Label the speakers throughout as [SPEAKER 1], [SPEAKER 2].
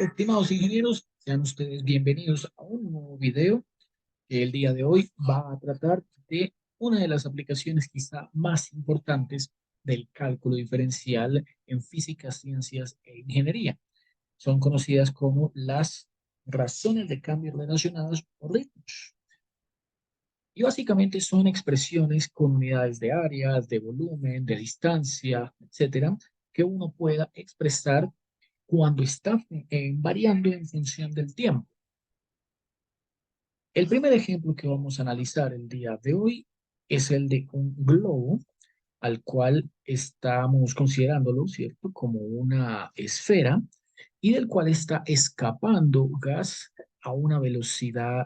[SPEAKER 1] Estimados ingenieros, sean ustedes bienvenidos a un nuevo video que el día de hoy va a tratar de una de las aplicaciones quizá más importantes del cálculo diferencial en física, ciencias e ingeniería. Son conocidas como las razones de cambio relacionadas o ritmos. Y básicamente son expresiones con unidades de área, de volumen, de distancia, etcétera, que uno pueda expresar cuando está variando en función del tiempo. El primer ejemplo que vamos a analizar el día de hoy es el de un globo al cual estamos considerándolo, ¿cierto?, como una esfera y del cual está escapando gas a una velocidad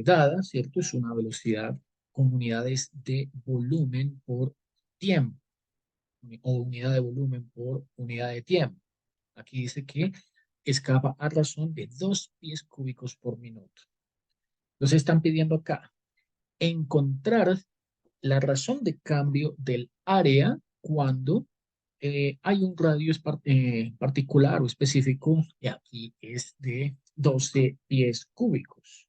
[SPEAKER 1] dada, ¿cierto? Es una velocidad con unidades de volumen por tiempo o unidad de volumen por unidad de tiempo. Aquí dice que escapa a razón de 2 pies cúbicos por minuto. Entonces están pidiendo acá encontrar la razón de cambio del área cuando hay un radio particular o específico, y aquí es de 12 pies cúbicos.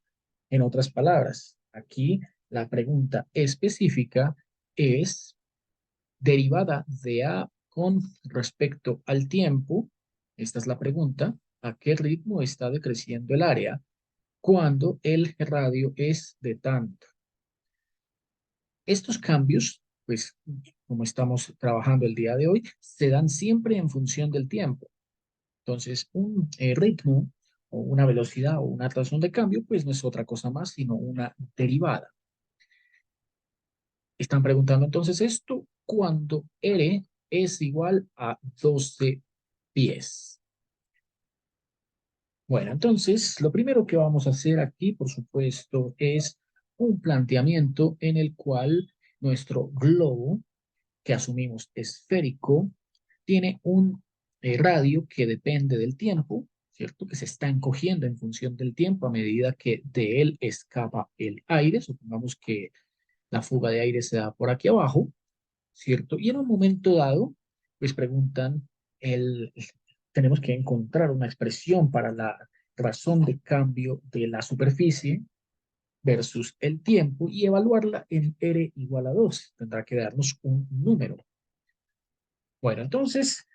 [SPEAKER 1] En otras palabras, aquí la pregunta específica es derivada de A con respecto al tiempo. Esta es la pregunta: ¿a qué ritmo está decreciendo el área cuando el radio es de tanto? Estos cambios, pues, como estamos trabajando el día de hoy, se dan siempre en función del tiempo. Entonces, un ritmo o una velocidad o una razón de cambio, pues no es otra cosa más, sino una derivada. Están preguntando entonces esto cuando R es igual a 12 pies. Bueno, entonces, lo primero que vamos a hacer aquí, por supuesto, es un planteamiento en el cual nuestro globo, que asumimos esférico, tiene un radio que depende del tiempo, ¿cierto? Que se está encogiendo en función del tiempo a medida que de él escapa el aire. Supongamos que la fuga de aire se da por aquí abajo, ¿cierto? Y en un momento dado, pues preguntan, el, tenemos que encontrar una expresión para la razón de cambio de la superficie versus el tiempo y evaluarla en R igual a 2. Tendrá que darnos un número. Bueno, entonces,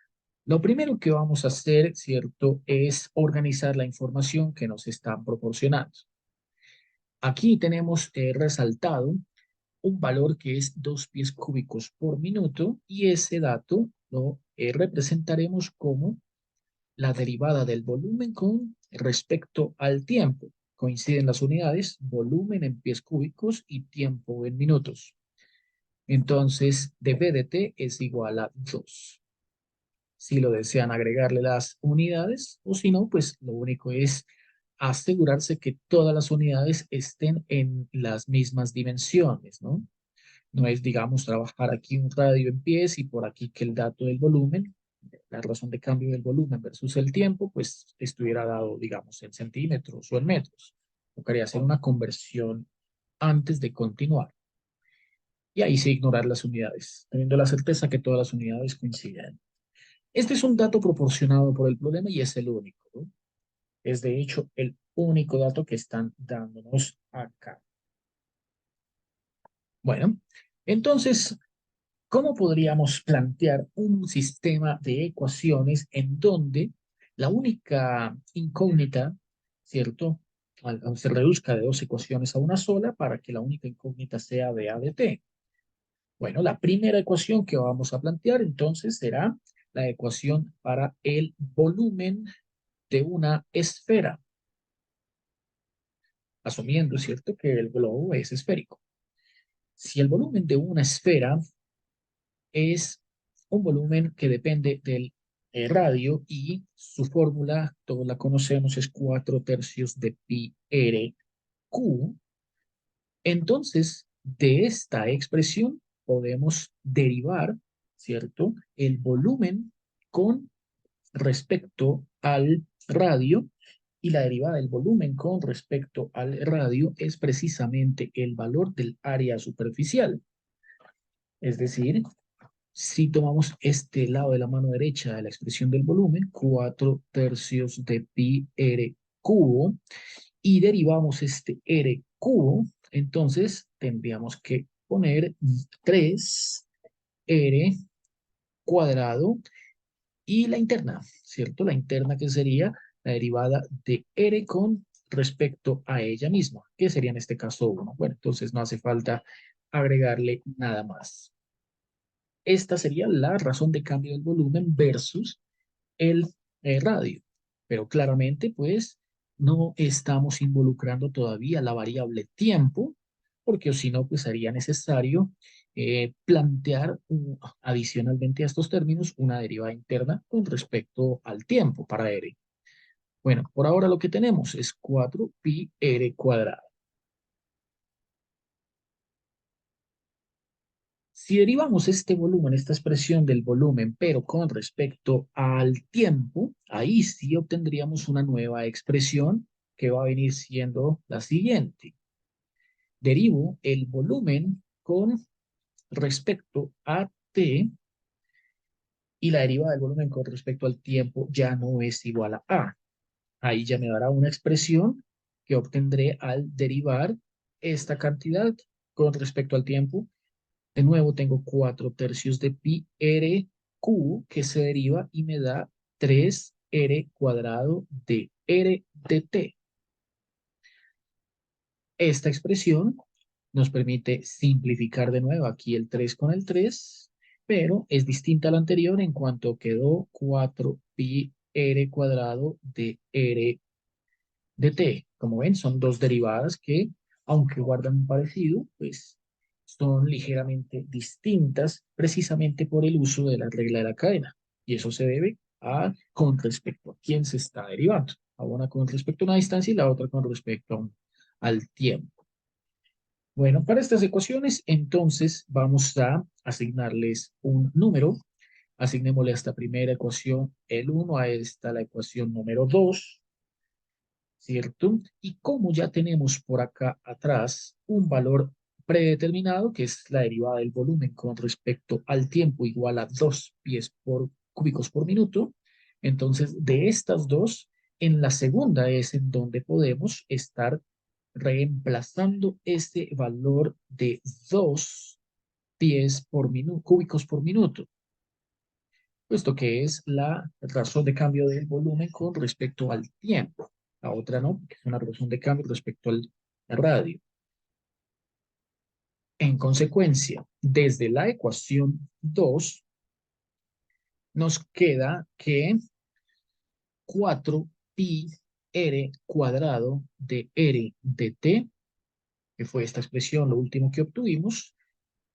[SPEAKER 1] lo primero que vamos a hacer, ¿cierto?, es organizar la información que nos están proporcionando. Aquí tenemos resaltado un valor que es 2 pies cúbicos por minuto y ese dato lo representaremos como la derivada del volumen con respecto al tiempo. Coinciden las unidades, volumen en pies cúbicos y tiempo en minutos. Entonces, dV de t es igual a 2. Si lo desean agregarle las unidades o si no, pues lo único es asegurarse que todas las unidades estén en las mismas dimensiones, ¿no? No es, digamos, trabajar aquí un radio en pies y por aquí que el dato del volumen, la razón de cambio del volumen versus el tiempo, pues estuviera dado, digamos, en centímetros o en metros. Tocaría hacer una conversión antes de continuar. Y ahí sí ignorar las unidades, teniendo la certeza que todas las unidades coinciden. Este es un dato proporcionado por el problema y es el único, ¿no? Es de hecho el único dato que están dándonos acá. Bueno, entonces, ¿cómo podríamos plantear un sistema de ecuaciones en donde la única incógnita, ¿cierto?, se reduzca de dos ecuaciones a una sola para que la única incógnita sea de A de T? Bueno, la primera ecuación que vamos a plantear entonces será la ecuación para el volumen de una esfera, asumiendo, ¿cierto?, que el globo es esférico. Si el volumen de una esfera es un volumen que depende del radio y su fórmula, todos la conocemos, es 4/3 de pi r q, entonces de esta expresión podemos derivar, ¿cierto?, el volumen con respecto al radio, y la derivada del volumen con respecto al radio es precisamente el valor del área superficial. Es decir, Si tomamos este lado de la mano derecha de la expresión del volumen, 4 tercios de pi r cubo, y derivamos este r cubo, entonces tendríamos que poner 3r cuadrado y la interna, ¿cierto? La interna que sería la derivada de r con respecto a ella misma, que sería en este caso 1. Bueno, entonces no hace falta agregarle nada más. Esta sería la razón de cambio del volumen versus el radio. Pero claramente, pues, no estamos involucrando todavía la variable tiempo, porque si no, pues sería necesario plantear adicionalmente a estos términos una derivada interna con respecto al tiempo para r. Bueno, por ahora lo que tenemos es 4 pi r cuadrado. Si derivamos este volumen, esta expresión del volumen, pero con respecto al tiempo, ahí sí obtendríamos una nueva expresión que va a venir siendo la siguiente. Derivo el volumen con respecto a t y la derivada del volumen con respecto al tiempo ya no es igual a a. Ahí ya me dará una expresión que obtendré al derivar esta cantidad con respecto al tiempo. De nuevo tengo 4 tercios de pi r cubo que se deriva y me da 3r cuadrado de r de t. Esta expresión nos permite simplificar de nuevo aquí el 3 con el 3, pero es distinta a la anterior en cuanto quedó 4 pi r cuadrado de r de t. Como ven, son dos derivadas que, aunque guardan un parecido, pues son ligeramente distintas precisamente por el uso de la regla de la cadena. Y eso se debe a con respecto a quién se está derivando. A una con respecto a una distancia y la otra con respecto al tiempo. Bueno, para estas ecuaciones, entonces vamos a asignarles un número. Asignémosle a esta primera ecuación el 1, a esta la ecuación número 2. ¿Cierto? Y como ya tenemos por acá atrás un valor predeterminado, que es la derivada del volumen con respecto al tiempo igual a 2 pies por cúbicos por minuto, entonces de estas dos, en la segunda es en donde podemos estar reemplazando ese valor de 2 pies por minuto, cúbicos por minuto, puesto que es la razón de cambio del volumen con respecto al tiempo. La otra no, que es una razón de cambio respecto al radio. En consecuencia, desde la ecuación 2 nos queda que 4 pi r cuadrado de r de t, que fue esta expresión, lo último que obtuvimos,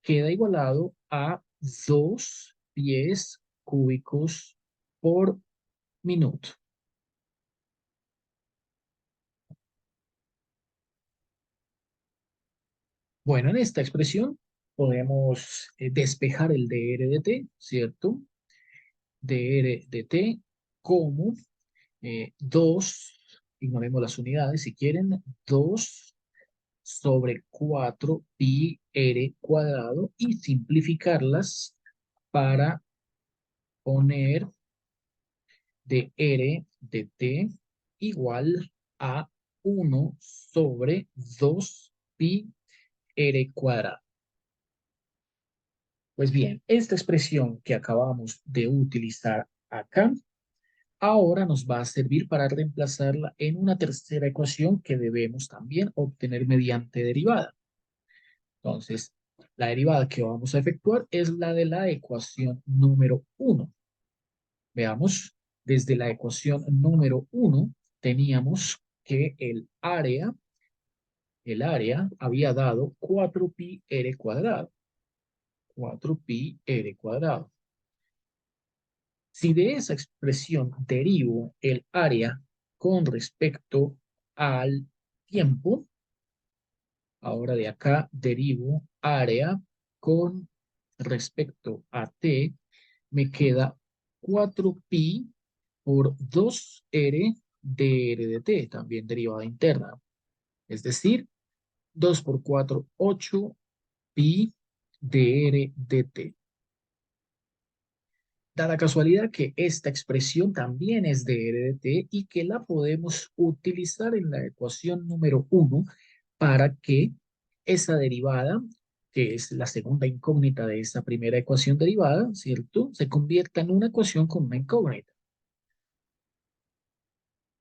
[SPEAKER 1] queda igualado a 2 pies cúbicos por minuto. Bueno, en esta expresión podemos despejar el dr de t, ¿cierto? Dr de t como 2, ignoremos las unidades si quieren, 2 sobre 4 pi r cuadrado y simplificarlas para poner dr de t igual a 1 sobre 2 pi r cuadrado. Pues bien, esta expresión que acabamos de utilizar acá, ahora nos va a servir para reemplazarla en una tercera ecuación que debemos también obtener mediante derivada. Entonces, la derivada que vamos a efectuar es la de la ecuación número 1. Veamos, desde la ecuación número 1 teníamos que el área había dado 4 pi r cuadrado. 4 pi r cuadrado. Si de esa expresión derivo el área con respecto al tiempo, ahora de acá derivo área con respecto a t, me queda 4pi por 2r de r de t, también derivada interna. Es decir, 2 por 4, 8 pi de r de t. Da la casualidad que esta expresión también es de R de t y que la podemos utilizar en la ecuación número 1 para que esa derivada, que es la segunda incógnita de esa primera ecuación derivada, ¿cierto?, se convierta en una ecuación con una incógnita.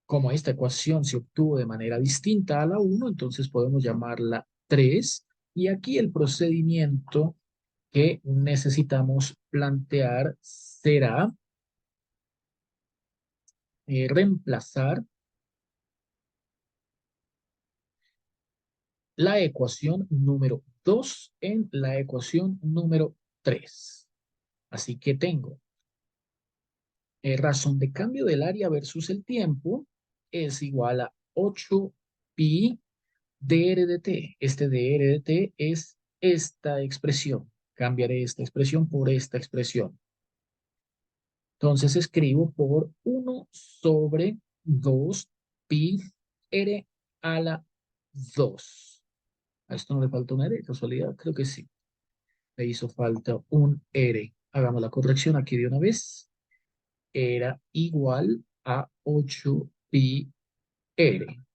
[SPEAKER 1] Como esta ecuación se obtuvo de manera distinta a la 1, entonces podemos llamarla 3. Y aquí el procedimiento que necesitamos plantear será reemplazar la ecuación número 2 en la ecuación número 3. Así que tengo razón de cambio del área versus el tiempo es igual a 8 pi dr de t. Este dr de t es esta expresión. Cambiaré esta expresión por esta expresión. Entonces escribo por 1 sobre 2 pi r a la 2. A esto no le falta un r, casualidad, creo que sí. Le hizo falta un r. Hagamos la corrección aquí de una vez. Era igual a 8 pi r.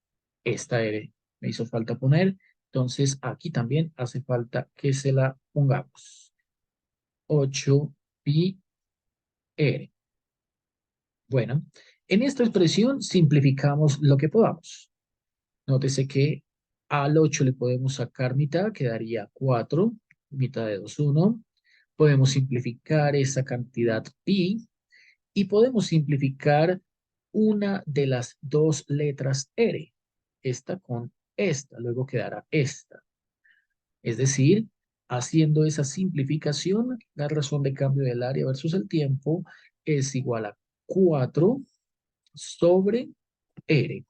[SPEAKER 1] Esta r me hizo falta poner. Entonces aquí también hace falta que se la pongamos. 8 pi r. Bueno, en esta expresión simplificamos lo que podamos. Nótese que al 8 le podemos sacar mitad, quedaría 4, mitad de 2, 1. Podemos simplificar esa cantidad pi y podemos simplificar una de las dos letras R, esta con esta, luego quedará esta. Es decir, haciendo esa simplificación, la razón de cambio del área versus el tiempo es igual a 4 sobre R.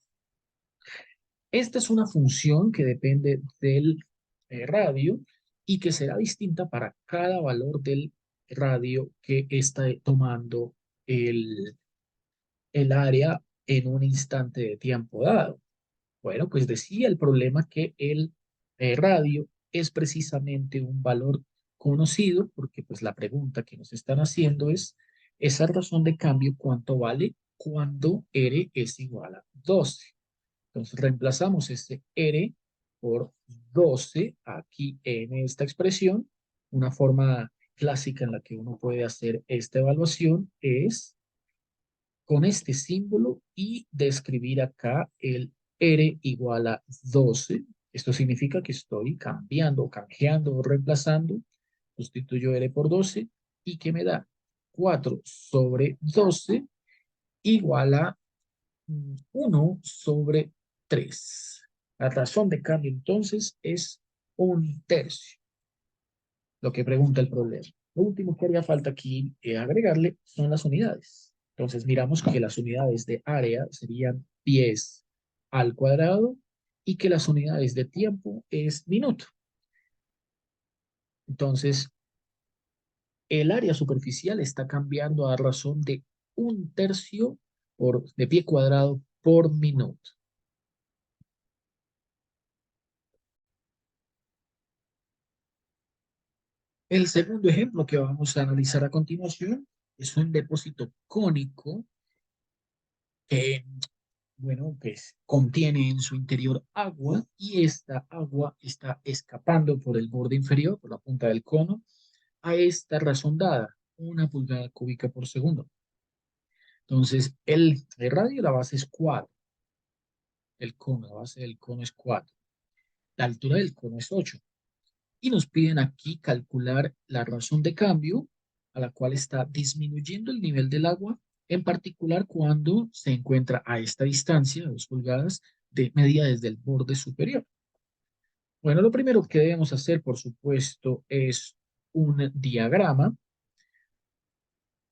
[SPEAKER 1] Esta es una función que depende del radio y que será distinta para cada valor del radio que está tomando el área en un instante de tiempo dado. Bueno, pues decía el problema que el radio es precisamente un valor conocido, porque pues la pregunta que nos están haciendo es, esa razón de cambio, ¿cuánto vale cuando R es igual a 12? Entonces reemplazamos este R por 12 aquí en esta expresión. Una forma clásica en la que uno puede hacer esta evaluación es con este símbolo y describir acá el R igual a 12. Esto significa que estoy cambiando, canjeando o reemplazando. Sustituyo R por 12 y que me da 4 sobre 12 igual a 1 sobre 3. La razón de cambio entonces es 1/3, lo que pregunta el problema. Lo último que haría falta aquí agregarle son las unidades. Entonces miramos que las unidades de área serían pies al cuadrado y que las unidades de tiempo es minuto. Entonces, el área superficial está cambiando a razón de 1/3 de pie cuadrado por minuto. El segundo ejemplo que vamos a analizar a continuación es un depósito cónico que, bueno, pues contiene en su interior agua y esta agua está escapando por el borde inferior, por la punta del cono, a esta razón dada, 1 pulgada cúbica por segundo. Entonces, el radio de la base es 4, el cono, la base del cono es 4, la altura del cono es 8. Y nos piden aquí calcular la razón de cambio a la cual está disminuyendo el nivel del agua, en particular cuando se encuentra a esta distancia, 2 pulgadas, de medida desde el borde superior. Bueno, lo primero que debemos hacer, por supuesto, es un diagrama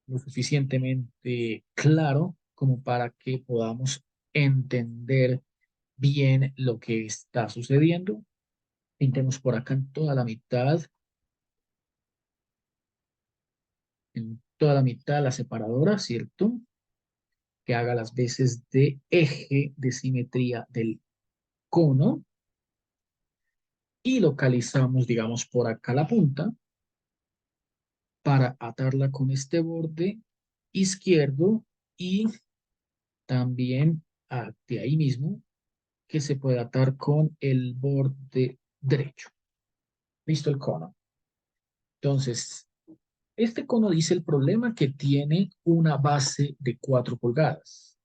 [SPEAKER 1] lo suficientemente claro como para que podamos entender bien lo que está sucediendo. Pintemos por acá en toda la mitad la separadora, ¿cierto? Que haga las veces de eje de simetría del cono y localizamos, digamos, por acá la punta para atarla con este borde izquierdo y también de ahí mismo que se puede atar con el borde derecho. Listo el cono. Entonces, este cono dice el problema que tiene una base de 4 pulgadas.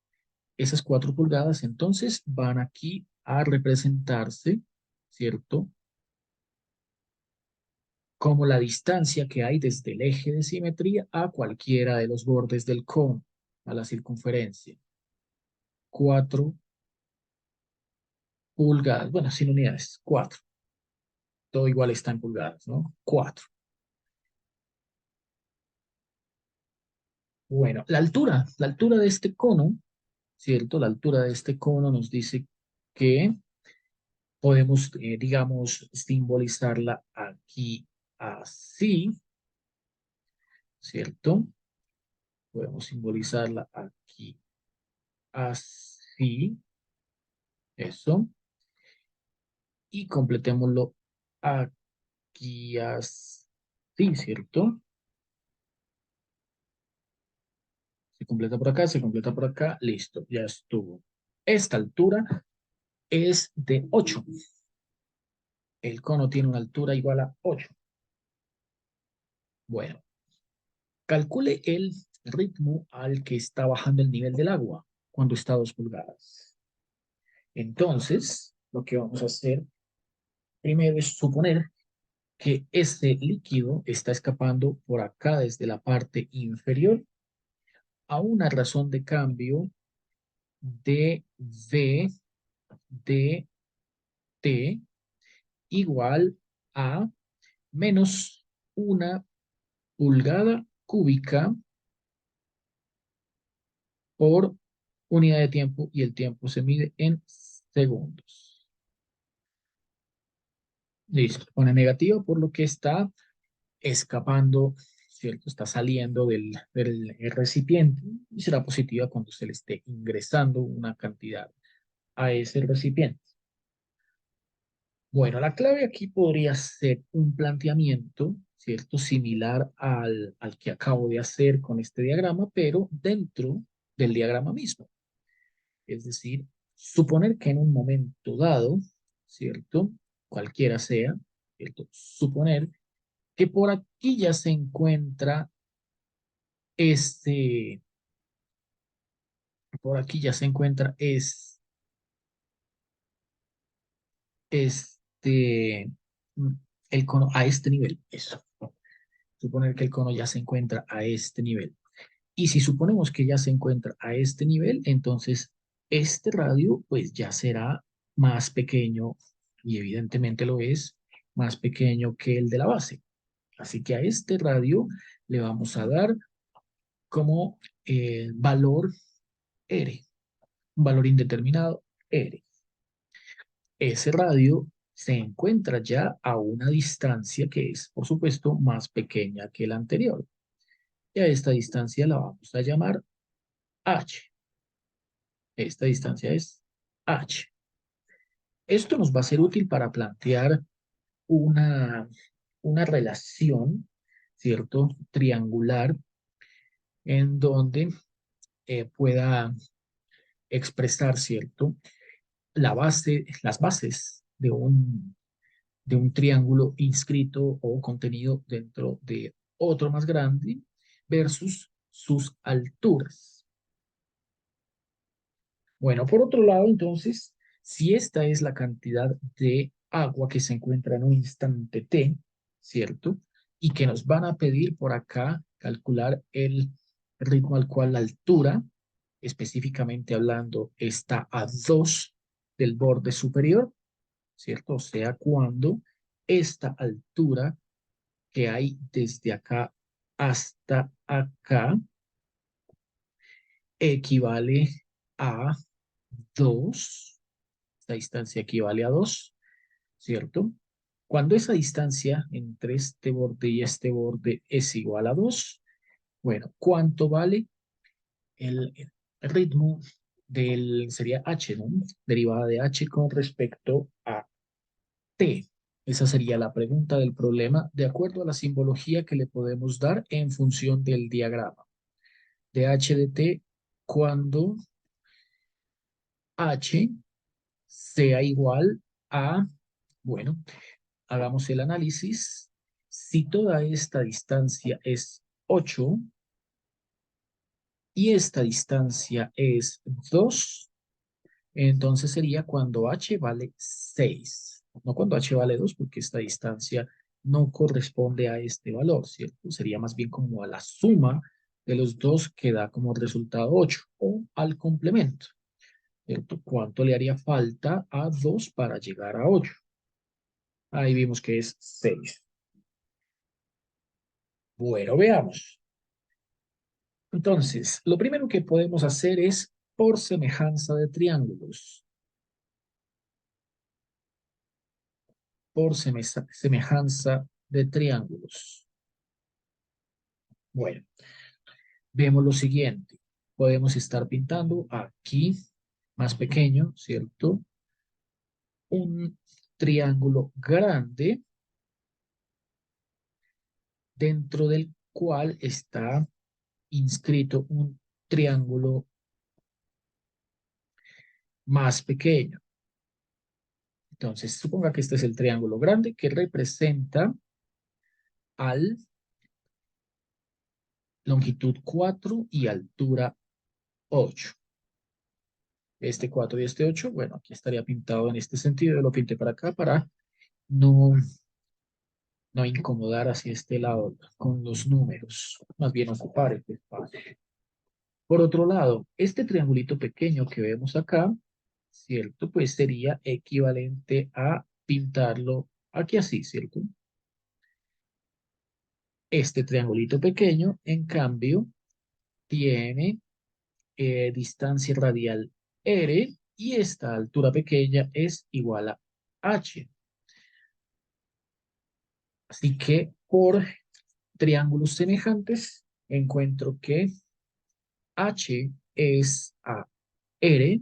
[SPEAKER 1] Esas 4 pulgadas entonces van aquí a representarse, ¿cierto? Como la distancia que hay desde el eje de simetría a cualquiera de los bordes del cono, a la circunferencia. 4 pulgadas, bueno, sin unidades, 4. Todo igual está en pulgadas, ¿no? 4. Bueno, la altura de este cono, ¿cierto? La altura de este cono nos dice que podemos, digamos, simbolizarla aquí así, ¿cierto? Podemos simbolizarla aquí así, eso, y completémoslo aquí así, ¿cierto? Se completa por acá, se completa por acá, listo, ya estuvo. Esta altura es de 8. El cono tiene una altura igual a 8. Bueno, calcule el ritmo al que está bajando el nivel del agua cuando está a 2 pulgadas. Entonces, lo que vamos a hacer primero es suponer que este líquido está escapando por acá desde la parte inferior a una razón de cambio de V de T igual a menos una pulgada cúbica por unidad de tiempo y el tiempo se mide en segundos. Listo, pone negativo por lo que está escapando, ¿cierto? Está saliendo del recipiente y será positiva cuando se le esté ingresando una cantidad a ese recipiente. Bueno, la clave aquí podría ser un planteamiento, ¿cierto? Similar al que acabo de hacer con este diagrama, pero dentro del diagrama mismo. Es decir, suponer que en un momento dado, ¿cierto? Cualquiera sea, ¿cierto? Suponer que por aquí ya se encuentra este, por aquí ya se encuentra este, mm, el cono a este nivel. Eso. Suponer que el cono ya se encuentra a este nivel. Y si suponemos que ya se encuentra a este nivel, entonces este radio pues ya será más pequeño y evidentemente lo es, más pequeño que el de la base. Así que a este radio le vamos a dar como valor R, un valor indeterminado R. Ese radio se encuentra ya a una distancia que es, por supuesto, más pequeña que la anterior. Y a esta distancia la vamos a llamar H. Esta distancia es H. Esto nos va a ser útil para plantear una, una relación, ¿cierto? Triangular, en donde pueda expresar, ¿cierto? Las bases de un triángulo inscrito o contenido dentro de otro más grande versus sus alturas. Bueno, por otro lado, entonces, si esta es la cantidad de agua que se encuentra en un instante t, ¿cierto? Y que nos van a pedir por acá calcular el ritmo al cual la altura, específicamente hablando, está a 2 del borde superior, ¿cierto? O sea, cuando esta altura que hay desde acá hasta acá equivale a 2. Esta distancia equivale a 2, ¿cierto? Cuando esa distancia entre este borde y este borde es igual a 2, bueno, ¿cuánto vale el ritmo sería h, ¿no? Derivada de h con respecto a t. Esa sería la pregunta del problema de acuerdo a la simbología que le podemos dar en función del diagrama. de h de t cuando h sea igual a, bueno, hagamos el análisis. Si toda esta distancia es 8 y esta distancia es 2, entonces sería cuando h vale 6. No cuando h vale 2, porque esta distancia no corresponde a este valor, ¿cierto? Sería más bien como a la suma de los dos que da como resultado 8 o al complemento, ¿cierto? ¿Cuánto le haría falta a 2 para llegar a 8? Ahí vimos que es 6. Bueno, veamos. Entonces, lo primero que podemos hacer es por semejanza de triángulos. Por semejanza de triángulos. Bueno, vemos lo siguiente. Podemos estar pintando aquí, más pequeño, ¿cierto? Un triángulo grande dentro del cual está inscrito un triángulo más pequeño. Entonces, suponga que este es el triángulo grande que representa al longitud 4 y altura 8. Este 4 y este 8, bueno, aquí estaría pintado en este sentido. Yo lo pinté para acá para no, no incomodar hacia este lado con los números, más bien ocupar este espacio. Por otro lado, este triangulito pequeño que vemos acá, ¿cierto? Pues sería equivalente a pintarlo aquí así, ¿cierto? Este triangulito pequeño, en cambio, tiene distancia radial r y esta altura pequeña es igual a h. Así que por triángulos semejantes encuentro que h es a r,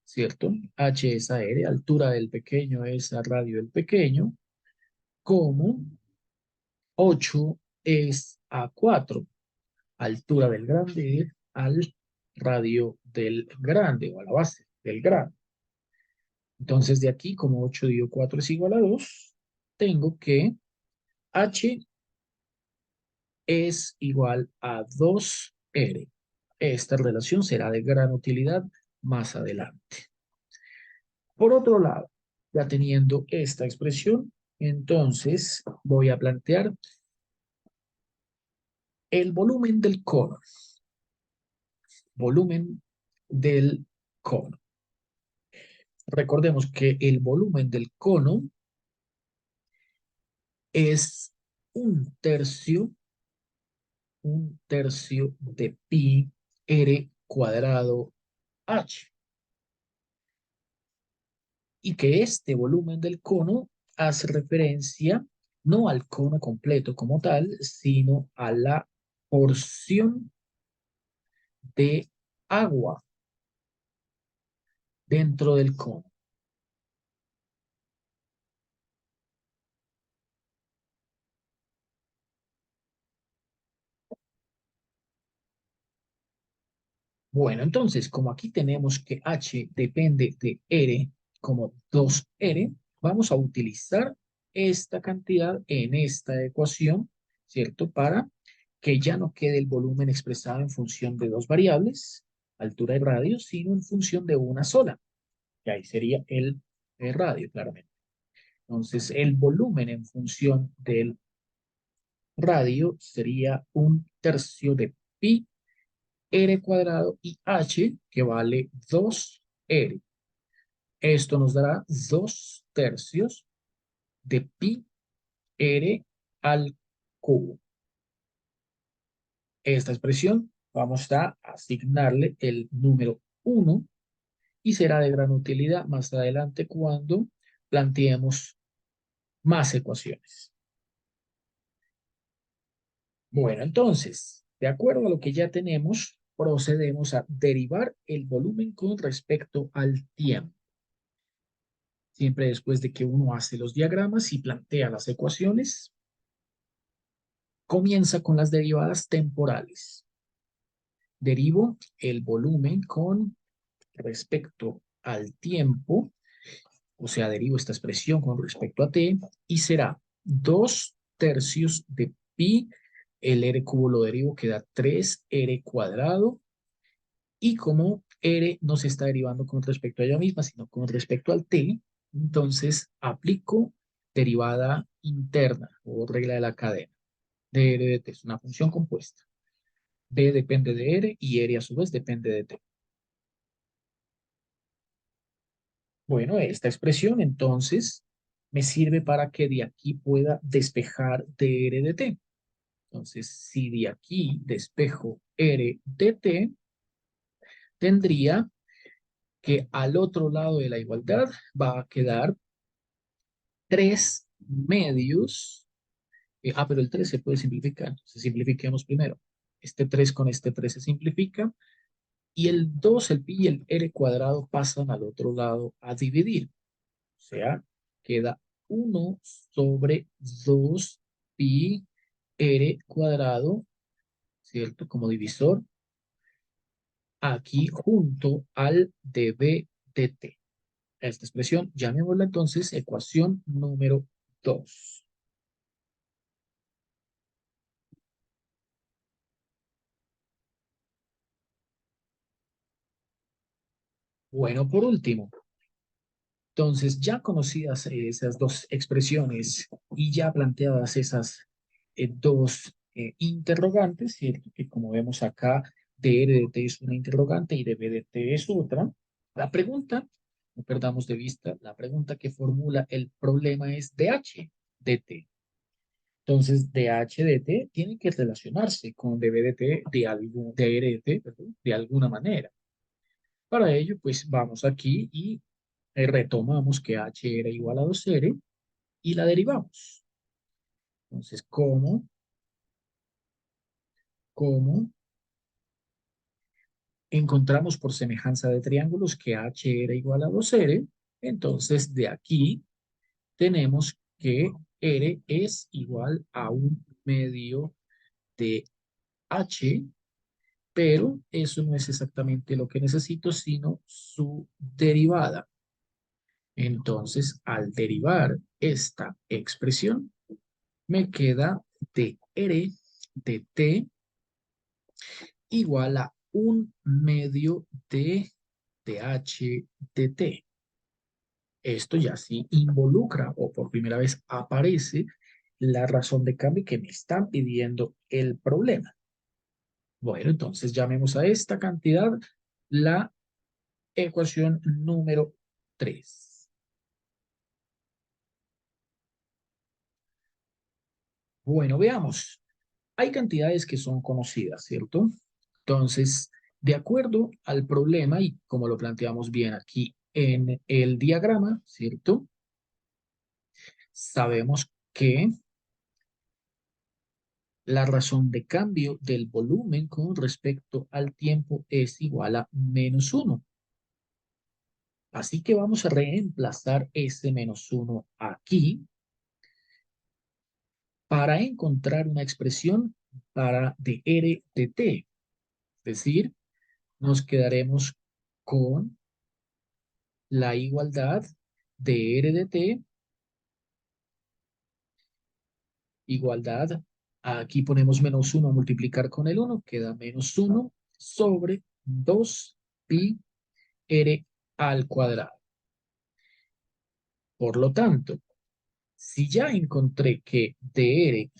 [SPEAKER 1] ¿cierto? H es a r, altura del pequeño es a radio del pequeño, como 8 es a 4, altura del grande es al radio del grande o a la base del grande. Entonces de aquí, como 8 dividido 4 es igual a 2, tengo que h es igual a 2r. Esta relación será de gran utilidad más adelante. Por otro lado, ya teniendo esta expresión, entonces voy a plantear el volumen del cono. Volumen del cono. Recordemos que el volumen del cono es un tercio de pi r cuadrado h. Y que este volumen del cono hace referencia no al cono completo como tal, sino a la porción de agua dentro del cono. Bueno, entonces, como aquí tenemos que h depende de r como 2r, vamos a utilizar esta cantidad en esta ecuación, ¿cierto? Para que ya no quede el volumen expresado en función de dos variables, altura y radio, sino en función de una sola, que ahí sería el radio, claramente. Entonces, el volumen en función del radio sería un tercio de pi r cuadrado y h, que vale 2r. Esto nos dará 2 tercios de pi r al cubo. Esta expresión vamos a asignarle el número 1 y será de gran utilidad más adelante cuando planteemos más ecuaciones. Bueno, entonces, de acuerdo a lo que ya tenemos, procedemos a derivar el volumen con respecto al tiempo. Siempre después de que uno hace los diagramas y plantea las ecuaciones, comienza con las derivadas temporales. Derivo el volumen con respecto al tiempo, o sea, derivo esta expresión con respecto a t, y será 2/3 de pi, el r cubo lo derivo, queda 3r cuadrado, y como r no se está derivando con respecto a ella misma, sino con respecto al t, entonces aplico derivada interna o regla de la cadena de r de t, es una función compuesta. B depende de r y r a su vez depende de t. Bueno, esta expresión entonces me sirve para que de aquí pueda despejar dr de t. Entonces, si de aquí despejo r de t, tendría que al otro lado de la igualdad va a quedar 3/2. Pero el 3 se puede simplificar. Entonces, simplifiquemos primero. Este 3 con este 3 se simplifica. Y el 2, el pi y el r cuadrado pasan al otro lado a dividir. O sea, queda 1/2 pi r cuadrado, ¿cierto? Como divisor, aquí junto al db de t. Esta expresión, llamémosla entonces ecuación número 2. Bueno, por último, entonces ya conocidas esas dos expresiones y ya planteadas esas dos interrogantes, ¿cierto? Que como vemos acá, dr de t es una interrogante y db de t es otra. La pregunta, no perdamos de vista, la pregunta que formula el problema es dh de t. Entonces, dh de t tiene que relacionarse con db de t dr de t, perdón, de alguna manera. Para ello, pues vamos aquí y retomamos que h era igual a 2r y la derivamos. Entonces, ¿cómo encontramos por semejanza de triángulos que h era igual a 2r? Entonces, de aquí tenemos que r es igual a 1/2 de h, pero eso no es exactamente lo que necesito, sino su derivada. Entonces, al derivar esta expresión, me queda dr de t igual a 1/2 de dh de t. Esto ya sí involucra o por primera vez aparece la razón de cambio que me están pidiendo el problema. Bueno, entonces llamemos a esta cantidad la ecuación número 3. Bueno, veamos. Hay cantidades que son conocidas, ¿cierto? Entonces, de acuerdo al problema, y como lo planteamos bien aquí en el diagrama, ¿cierto? Sabemos que la razón de cambio del volumen con respecto al tiempo es igual a -1. Así que vamos a reemplazar ese -1 aquí para encontrar una expresión para dr de t. Es decir, nos quedaremos con la igualdad de r de t, igualdad, aquí ponemos -1 a multiplicar con el 1, queda -1 sobre 2 pi r al cuadrado. Por lo tanto, si ya encontré que dr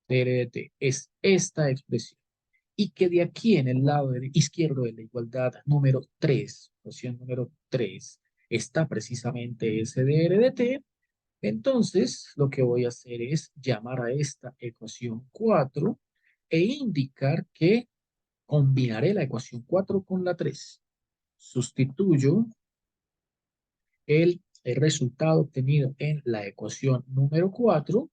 [SPEAKER 1] de t es esta expresión, y que de aquí en el lado izquierdo de la igualdad número 3, ecuación número 3, está precisamente ese dr de t, entonces lo que voy a hacer es llamar a esta ecuación 4 e indicar que combinaré la ecuación 4 con la 3. Sustituyo el resultado obtenido en la ecuación número 4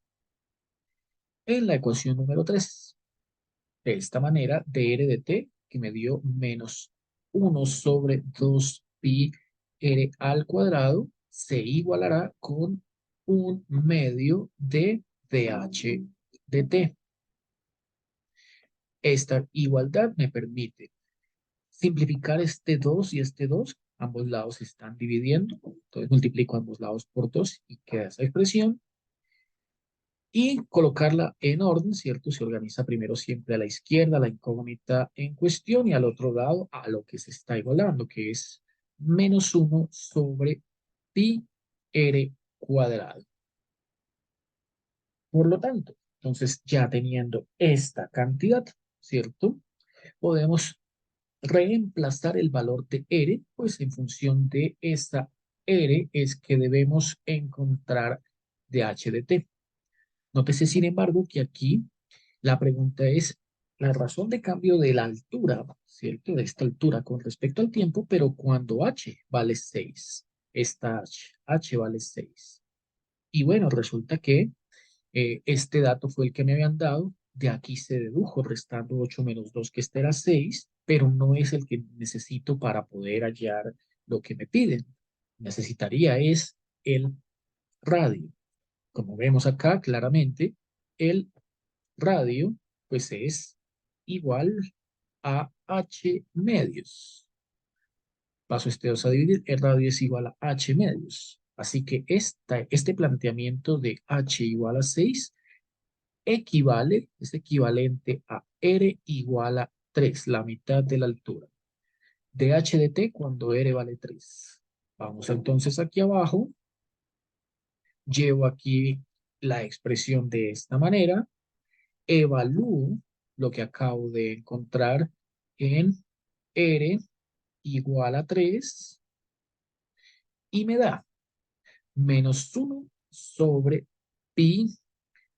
[SPEAKER 1] en la ecuación número 3. De esta manera, dr de t, que me dio -1 sobre 2 pi r al cuadrado, se igualará con 1/2 de dh de t. Esta igualdad me permite simplificar este 2 y este 2. Ambos lados se están dividiendo. Entonces multiplico ambos lados por 2 y queda esa expresión. Y colocarla en orden, ¿cierto? Se organiza primero siempre a la izquierda la incógnita en cuestión y al otro lado a lo que se está igualando, que es menos 1 sobre pi r cuadrado. Por lo tanto, entonces ya teniendo esta cantidad, ¿cierto? Podemos reemplazar el valor de r, pues en función de esta r es que debemos encontrar de h de t. Nótese, sin embargo, que aquí la pregunta es la razón de cambio de la altura, ¿cierto? De esta altura con respecto al tiempo, pero cuando h vale 6, esta h vale 6. Y bueno, resulta que este dato fue el que me habían dado, de aquí se dedujo restando 8 menos 2, que este era 6, pero no es el que necesito para poder hallar lo que me piden. Necesitaría es el radio. Como vemos acá claramente, el radio pues es igual a h medios. Paso este 2 a dividir, el radio es igual a h medios. Así que este planteamiento de h igual a 6 es equivalente a r igual a 3, la mitad de la altura. De h de t cuando r vale 3. Vamos entonces aquí abajo, llevo aquí la expresión de esta manera, evalúo lo que acabo de encontrar en r igual a 3 y me da menos 1 sobre pi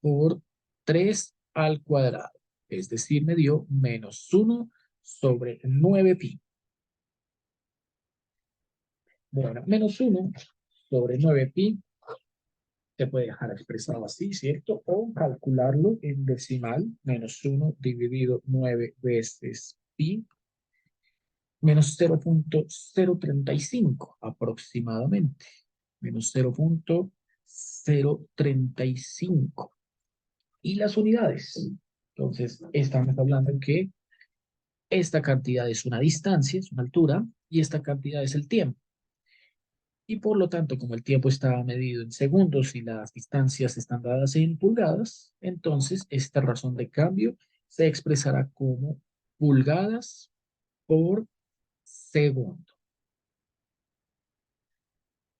[SPEAKER 1] por 3 al cuadrado. Es decir, me dio menos 1 sobre 9pi. Bueno, menos 1 sobre 9pi se puede dejar expresado así, ¿cierto? O calcularlo en decimal, menos 1 dividido 9 veces pi, menos 0,035 aproximadamente. Menos 0,035. Y las unidades. Entonces, estamos hablando en que esta cantidad es una distancia, es una altura, y esta cantidad es el tiempo. Y por lo tanto, como el tiempo está medido en segundos y las distancias están dadas en pulgadas, entonces esta razón de cambio se expresará como pulgadas por segundo.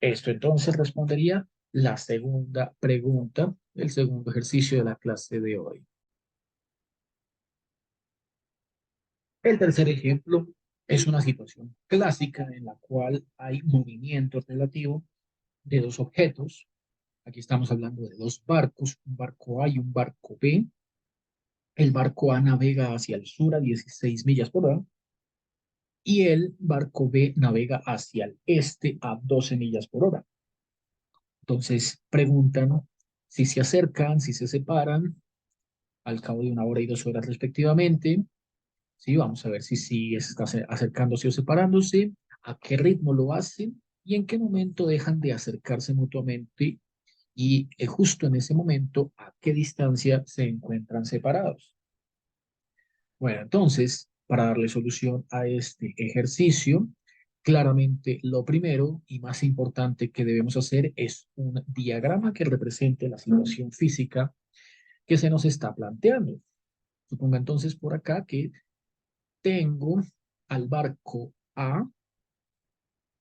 [SPEAKER 1] Esto entonces respondería la segunda pregunta, el segundo ejercicio de la clase de hoy. El tercer ejemplo es una situación clásica en la cual hay movimiento relativo de dos objetos. Aquí estamos hablando de dos barcos, un barco A y un barco B. El barco A navega hacia el sur a 16 millas por hora y el barco B navega hacia el este a 12 millas por hora. Entonces preguntan si se acercan, si se separan al cabo de 1 hora y 2 horas respectivamente. Sí, vamos a ver si está acercándose o separándose, a qué ritmo lo hacen y en qué momento dejan de acercarse mutuamente y justo en ese momento a qué distancia se encuentran separados. Bueno, entonces, para darle solución a este ejercicio, claramente lo primero y más importante que debemos hacer es un diagrama que represente la situación física que se nos está planteando. Suponga entonces por acá que tengo al barco A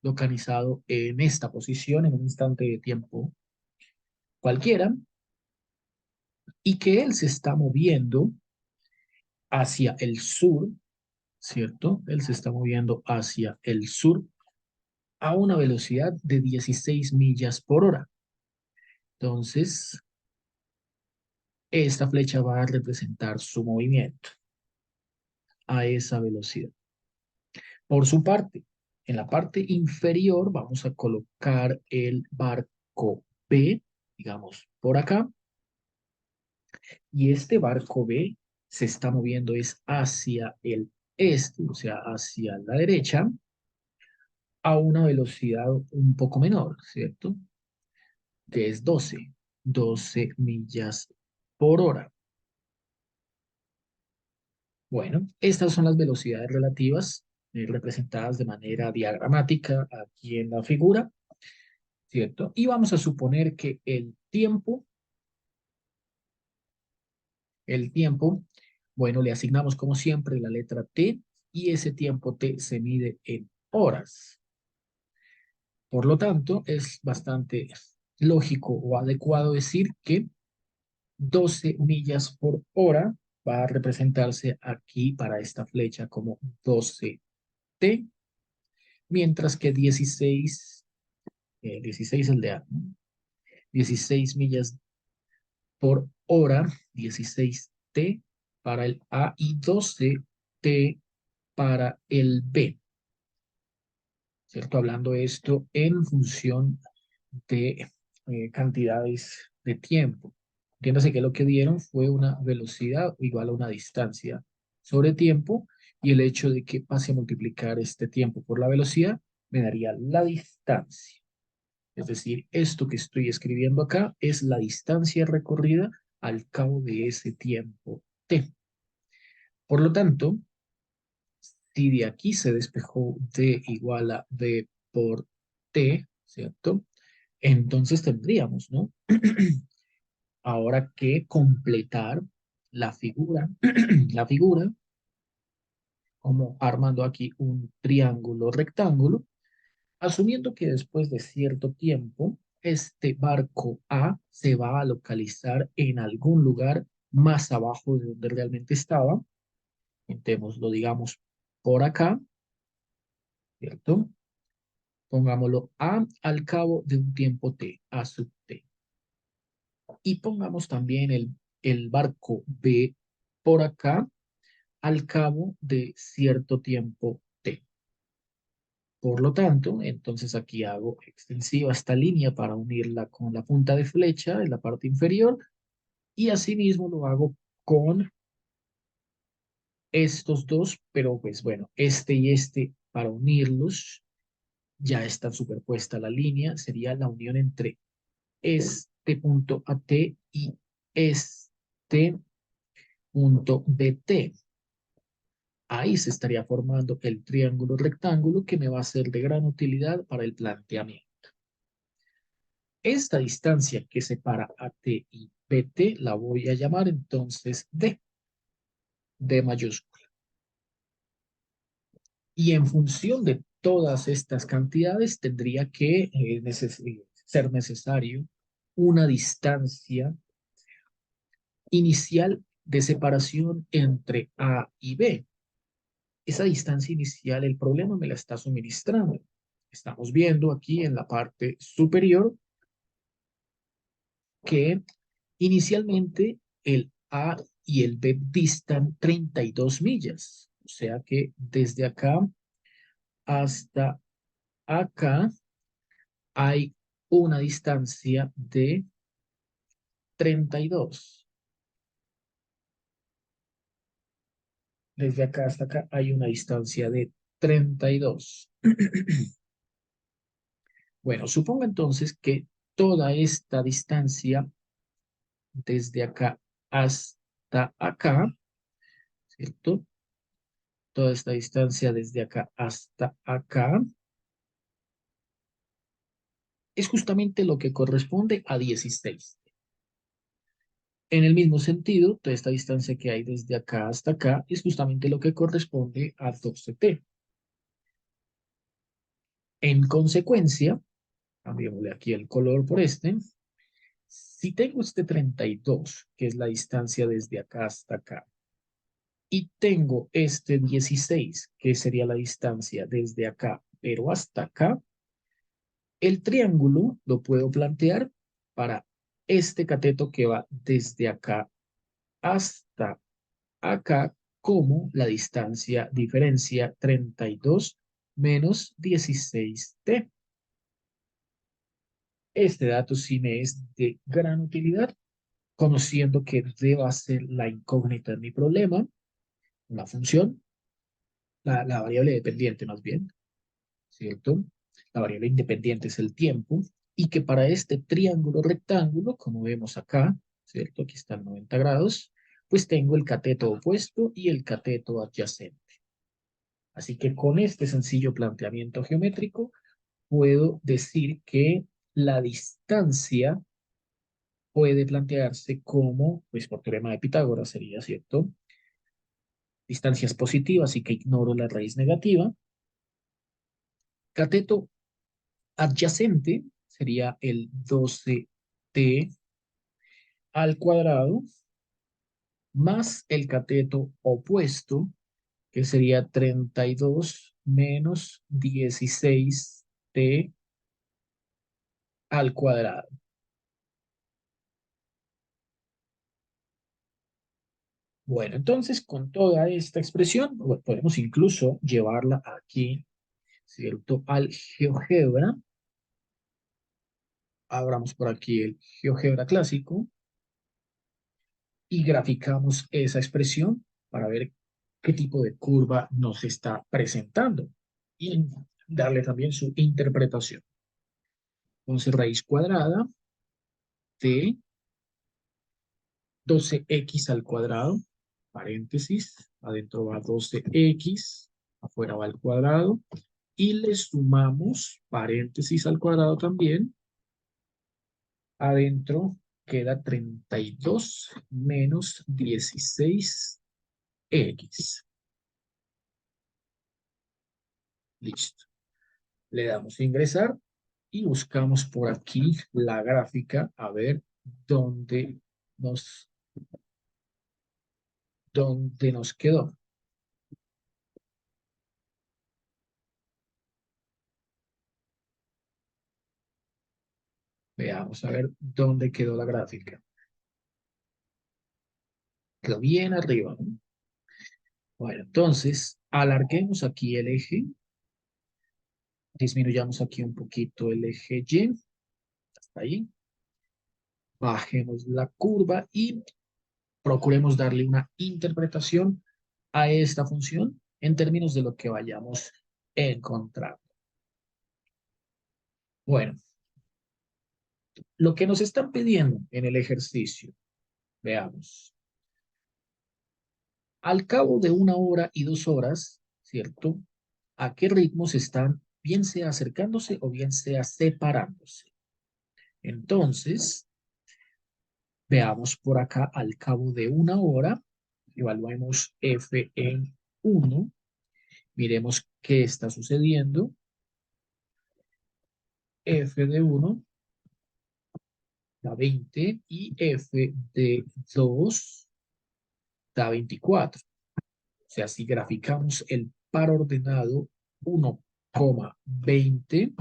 [SPEAKER 1] localizado en esta posición en un instante de tiempo cualquiera y que él se está moviendo hacia el sur, ¿cierto? Él se está moviendo hacia el sur a una velocidad de 16 millas por hora. Entonces, esta flecha va a representar su movimiento a esa velocidad. Por su parte, en la parte inferior vamos a colocar el barco B, digamos, por acá. Y este barco B se está moviendo es hacia el este, o sea, hacia la derecha, a una velocidad un poco menor, ¿cierto? Que es 12 millas por hora. Bueno, estas son las velocidades relativas representadas de manera diagramática aquí en la figura, ¿cierto? Y vamos a suponer que el tiempo, bueno, le asignamos como siempre la letra t y ese tiempo t se mide en horas. Por lo tanto, es bastante lógico o adecuado decir que 12 millas por hora va a representarse aquí para esta flecha como 12t, mientras que 16 el de A, ¿no? 16 millas por hora, 16t para el A y 12t para el B, ¿cierto? Hablando esto en función de cantidades de tiempo. Entiéndase que lo que dieron fue una velocidad igual a una distancia sobre tiempo y el hecho de que pase a multiplicar este tiempo por la velocidad me daría la distancia. Es decir, esto que estoy escribiendo acá es la distancia recorrida al cabo de ese tiempo t. Por lo tanto, si de aquí se despejó d igual a b por t, ¿cierto? Entonces tendríamos, ¿no? Ahora que completar la figura, la figura, como armando aquí un triángulo rectángulo, asumiendo que después de cierto tiempo, este barco A se va a localizar en algún lugar más abajo de donde realmente estaba. Intentémoslo, digamos, por acá, ¿cierto? Pongámoslo A al cabo de un tiempo T, A sub T. Y pongamos también el barco B por acá al cabo de cierto tiempo T. Por lo tanto, entonces aquí hago extensiva esta línea para unirla con la punta de flecha en la parte inferior y asimismo lo hago con estos dos, pero pues bueno, este y este para unirlos ya está superpuesta la línea, sería la unión entre este punto AT y este punto BT. Ahí se estaría formando el triángulo rectángulo que me va a ser de gran utilidad para el planteamiento. Esta distancia que separa a T y BT la voy a llamar entonces D mayúscula. Y en función de todas estas cantidades tendría que ser necesario una distancia inicial de separación entre A y B. Esa distancia inicial, el problema me la está suministrando. Estamos viendo aquí en la parte superior que inicialmente el A y el B distan 32 millas. O sea que desde acá hasta acá hay una distancia de 32. Desde acá hasta acá hay una distancia de 32. Bueno, supongo entonces que toda esta distancia desde acá hasta acá, ¿cierto? Toda esta distancia desde acá hasta acá es justamente lo que corresponde a 16. En el mismo sentido, toda esta distancia que hay desde acá hasta acá es justamente lo que corresponde a 12t. En consecuencia, cambiémosle aquí el color por este, si tengo este 32, que es la distancia desde acá hasta acá, y tengo este 16, que sería la distancia desde acá, pero hasta acá, el triángulo lo puedo plantear para este cateto que va desde acá hasta acá como la distancia diferencia 32 menos 16t. Este dato sí me es de gran utilidad, conociendo que deba ser la incógnita de mi problema, la función, la variable dependiente más bien, ¿cierto? La variable independiente es el tiempo y que para este triángulo rectángulo, como vemos acá, ¿cierto? Aquí están 90 grados, pues tengo el cateto opuesto y el cateto adyacente. Así que con este sencillo planteamiento geométrico puedo decir que la distancia puede plantearse como, pues por teorema de Pitágoras sería, ¿cierto? Distancias positivas, así que ignoro la raíz negativa. Cateto adyacente sería el 12t al cuadrado más el cateto opuesto, que sería 32 menos 16t al cuadrado. Bueno, entonces con toda esta expresión, bueno, podemos incluso llevarla aquí, ¿cierto? Al GeoGebra. Abramos por aquí el GeoGebra clásico y graficamos esa expresión para ver qué tipo de curva nos está presentando y darle también su interpretación. Entonces, raíz cuadrada de 12x al cuadrado, paréntesis, adentro va 12x, afuera va al cuadrado, y le sumamos paréntesis al cuadrado también, adentro queda 32 menos 16x. Listo. Le damos a ingresar y buscamos por aquí la gráfica a ver dónde nos, dónde nos quedó. Veamos a ver dónde quedó la gráfica. Quedó bien arriba, ¿no? Bueno, entonces alarguemos aquí el eje, disminuyamos aquí un poquito el eje Y, hasta ahí, bajemos la curva y procuremos darle una interpretación a esta función en términos de lo que vayamos encontrando. Bueno, lo que nos están pidiendo en el ejercicio, veamos. Al cabo de 1 hora y 2 horas, ¿cierto? ¿A qué ritmos están, bien sea acercándose o bien sea separándose? Entonces, veamos por acá al cabo de 1 hora, evaluemos f en 1, miremos qué está sucediendo. F de 1 da 20 y f de 2 da 24. O sea, si graficamos el par ordenado 1,20,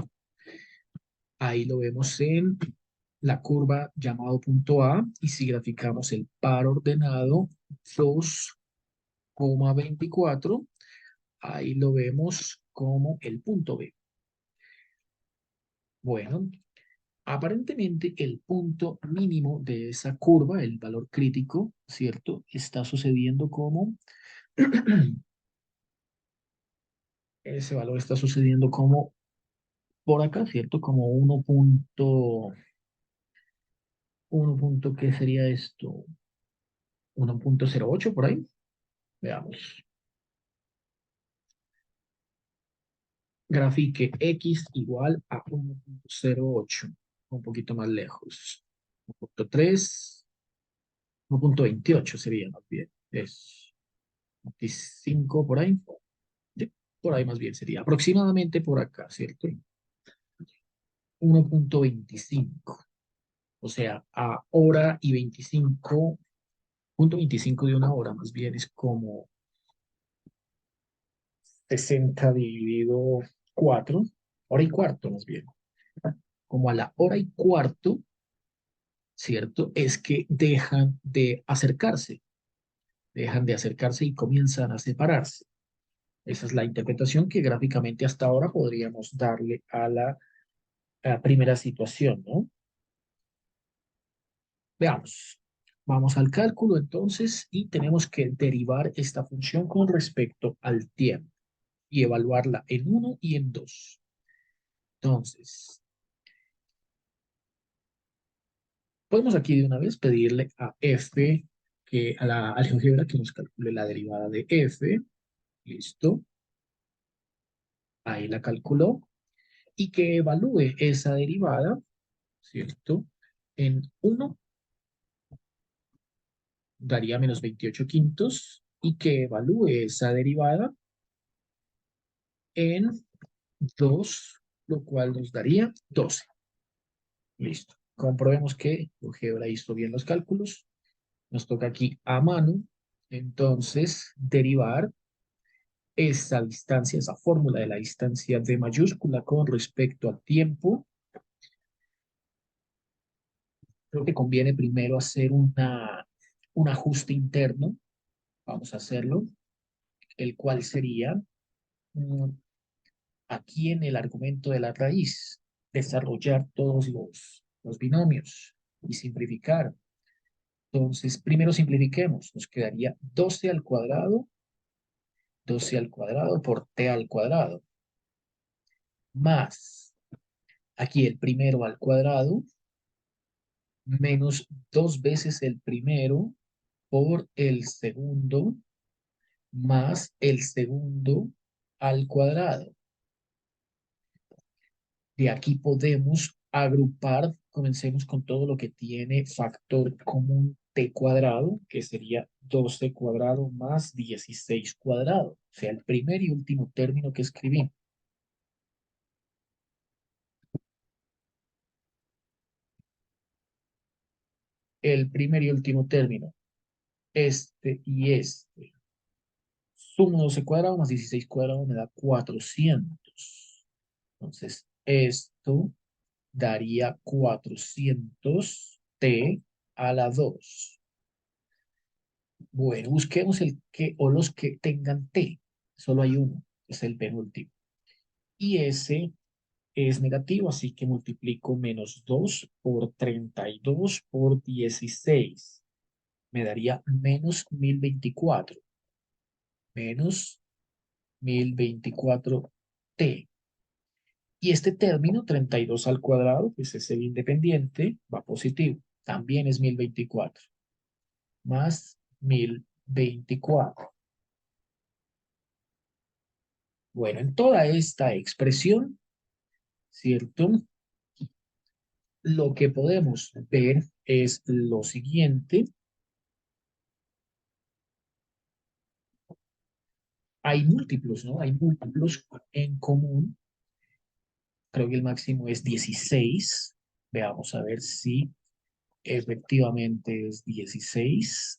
[SPEAKER 1] ahí lo vemos en la curva llamado punto A, y si graficamos el par ordenado 2,24, ahí lo vemos como el punto B. Bueno, aparentemente el punto mínimo de esa curva, el valor crítico, ¿cierto? Está sucediendo como, ese valor está sucediendo como por acá, ¿cierto? Como 1 punto, ¿qué sería esto? 1,08 por ahí. Veamos. Grafique x igual a 1,08, un poquito más lejos. 1,3, 1,28 sería más bien. Es 25 por ahí. Sí, por ahí más bien sería. Aproximadamente por acá, ¿cierto? 1,25. O sea, a hora y 25, 0,25 de 1 hora más bien es como 60 dividido 4, hora y cuarto más bien. Como a la hora y cuarto, ¿cierto? Es que dejan de acercarse y comienzan a separarse. Esa es la interpretación que gráficamente hasta ahora podríamos darle a la primera situación, ¿no? Veamos. Vamos al cálculo entonces y tenemos que derivar esta función con respecto al tiempo y evaluarla en 1 y en 2. Entonces, podemos aquí de una vez pedirle a f a la álgebra que nos calcule la derivada de f. Listo. Ahí la calculó. Y que evalúe esa derivada, ¿cierto? En uno daría menos 28 quintos. Y que evalúe esa derivada en 2, lo cual nos daría 12. Listo. Comprobemos que GeoGebra hizo bien los cálculos. Nos toca aquí a mano. Entonces, derivar esa distancia, esa fórmula de la distancia d mayúscula con respecto al tiempo. Creo que conviene primero hacer un ajuste interno. Vamos a hacerlo. El cual sería mm, aquí en el argumento de la raíz, desarrollar todos los binomios y simplificar. Entonces, primero simplifiquemos. Nos quedaría 12 al cuadrado por t al cuadrado, más aquí el primero al cuadrado, menos 2 veces el primero por el segundo, más el segundo al cuadrado. De aquí podemos agrupar, comencemos con todo lo que tiene factor común t cuadrado, que sería 12 cuadrado más 16 cuadrado, o sea, el primer y último término que escribí. El primer y último término, este y este. Sumo 12 cuadrado más 16 cuadrado me da 400. Entonces, esto daría 400 t a la 2. Bueno, busquemos el que o los que tengan t. Solo hay uno, es el penúltimo. Y ese es negativo, así que multiplico menos 2 por 32 por 16. Me daría menos 1024. Menos 1024t. Y este término, 32 al cuadrado, pues es el independiente, va positivo. También es 1024. Más 1024. Bueno, en toda esta expresión, ¿cierto? Lo que podemos ver es lo siguiente. Hay múltiplos, ¿no? Hay múltiplos en común. Creo que el máximo es 16. Veamos a ver si efectivamente es 16.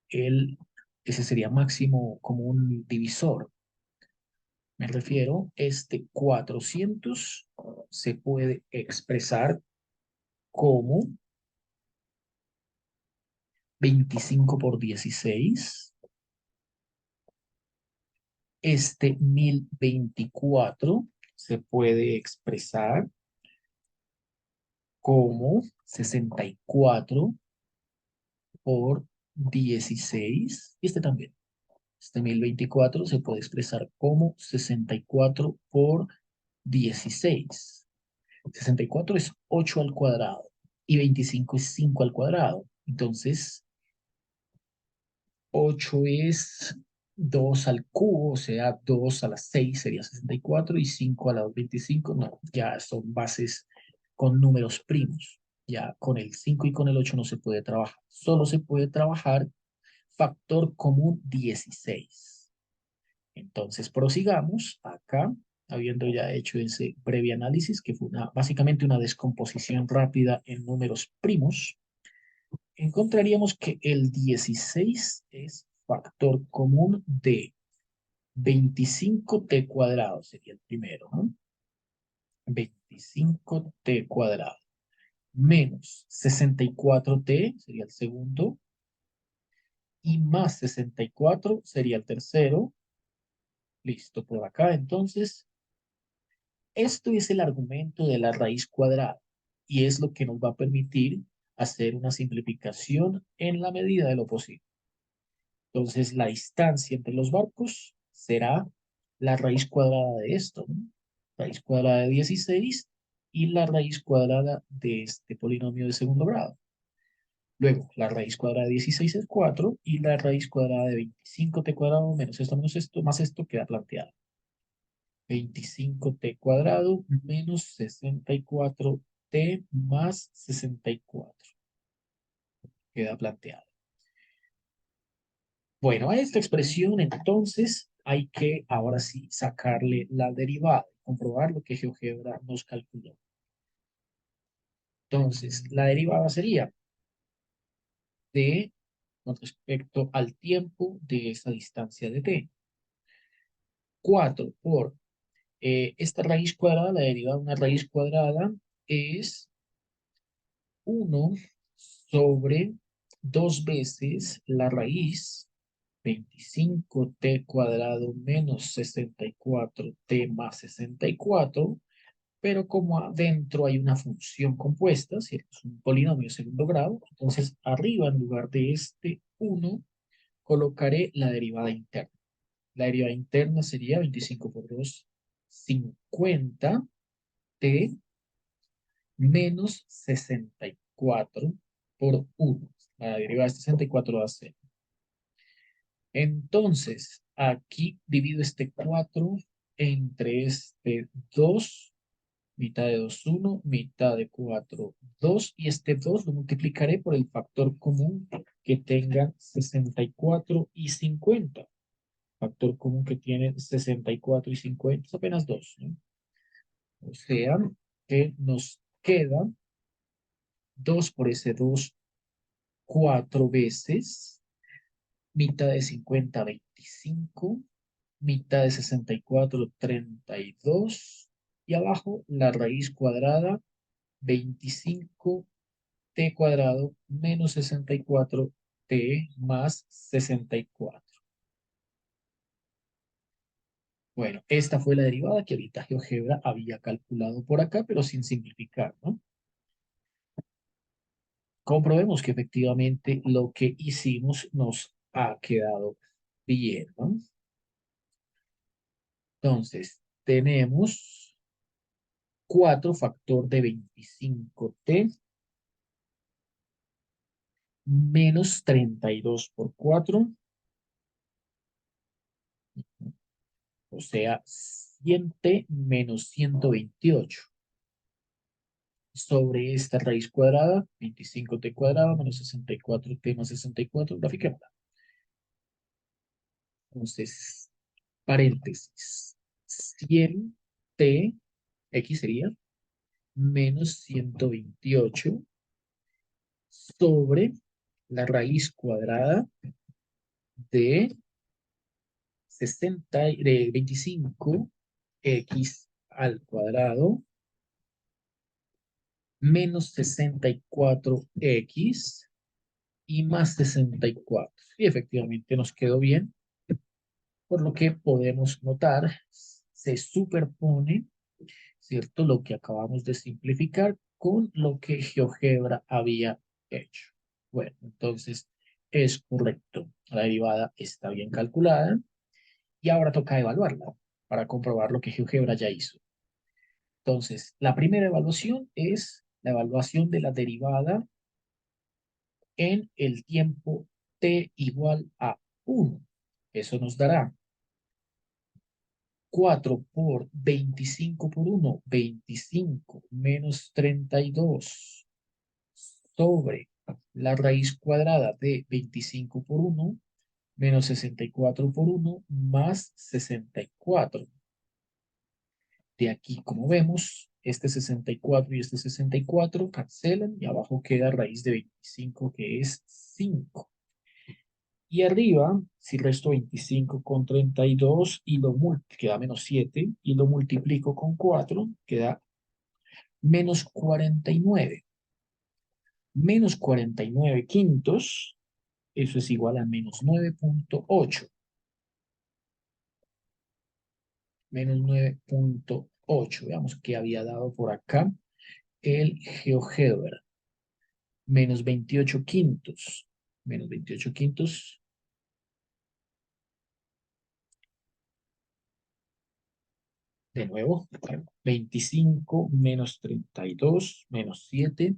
[SPEAKER 1] El, ese sería máximo común divisor. Me refiero, este 400 se puede expresar como 25 por 16. Este 1024 se puede expresar como 64 por 16. Y este también. Este 1024 se puede expresar como 64 por 16. 64 es 8 al cuadrado y 25 es 5 al cuadrado. Entonces, 8 es 2 al cubo, o sea, 2 a la 6 sería 64 y 5 a la 25. No, ya son bases con números primos. Ya con el 5 y con el 8 no se puede trabajar. Solo se puede trabajar factor común 16. Entonces, prosigamos acá, habiendo ya hecho ese breve análisis, que fue básicamente una descomposición rápida en números primos. Encontraríamos que el 16 es factor común de 25t cuadrado, sería el primero, ¿no? 25t cuadrado, menos 64t, sería el segundo, y más 64 sería el tercero. Listo, por acá. Entonces, esto es el argumento de la raíz cuadrada, y es lo que nos va a permitir hacer una simplificación en la medida de lo posible. Entonces, la distancia entre los barcos será la raíz cuadrada de esto, ¿no? Raíz cuadrada de 16 y la raíz cuadrada de este polinomio de segundo grado. Luego, la raíz cuadrada de 16 es 4 y la raíz cuadrada de 25t cuadrado menos esto, más esto queda planteado. 25t cuadrado menos 64t más 64 queda planteado. Bueno, a esta expresión entonces hay que ahora sí sacarle la derivada, comprobar lo que GeoGebra nos calculó. Entonces, la derivada sería de con respecto al tiempo de esa distancia de t. 4 por esta raíz cuadrada, la derivada de una raíz cuadrada es 1 sobre 2 veces la raíz 25t cuadrado menos 64t más 64, pero como adentro hay una función compuesta, ¿cierto? Es un polinomio de segundo grado, entonces arriba en lugar de este 1 colocaré la derivada interna. La derivada interna sería 25 por 2, 50t menos 64 por 1. La derivada de 64 va a ser. Entonces, aquí divido este 4 entre este 2, mitad de 2, 1, mitad de 4, 2, y este 2 lo multiplicaré por el factor común que tenga 64 y 50. Factor común que tiene 64 y 50 es apenas 2, ¿no? O sea, que nos queda 2 por ese 2, 4 veces, mitad de 50, 25, mitad de 64, 32, y abajo la raíz cuadrada, 25t cuadrado menos 64t más 64. Bueno, esta fue la derivada que ahorita GeoGebra había calculado por acá, pero sin simplificar, ¿no? Comprobemos que efectivamente lo que hicimos nos ha quedado bien, ¿no? Entonces, tenemos 4 factor de 25t menos 32 por 4, o sea, 100t menos 128. Sobre esta raíz cuadrada, 25t cuadrado menos 64t más 64, grafiquémosla. Entonces, paréntesis, 100t, x sería, menos 128 sobre la raíz cuadrada de 60, de 25x al cuadrado menos 64x y más 64. Y efectivamente nos quedó bien, por lo que podemos notar, se superpone, ¿cierto? Lo que acabamos de simplificar con lo que GeoGebra había hecho. Bueno, entonces es correcto. La derivada está bien calculada y ahora toca evaluarla para comprobar lo que GeoGebra ya hizo. Entonces, la primera evaluación es la evaluación de la derivada en el tiempo t igual a 1. Eso nos dará 4 por 25 por 1, 25 menos 32 sobre la raíz cuadrada de 25 por 1 menos 64 por 1 más 64. De aquí, como vemos, este 64 y este 64 cancelan y abajo queda raíz de 25 que es 5. Y arriba, si resto 25 con 32 y queda menos 7 y lo multiplico con 4, queda menos 49. Menos 49 quintos, eso es igual a menos 9.8. Menos 9.8. Veamos qué había dado por acá el GeoGebra. Menos 28 quintos. Menos 28 quintos. De nuevo, 25 menos 32 menos 7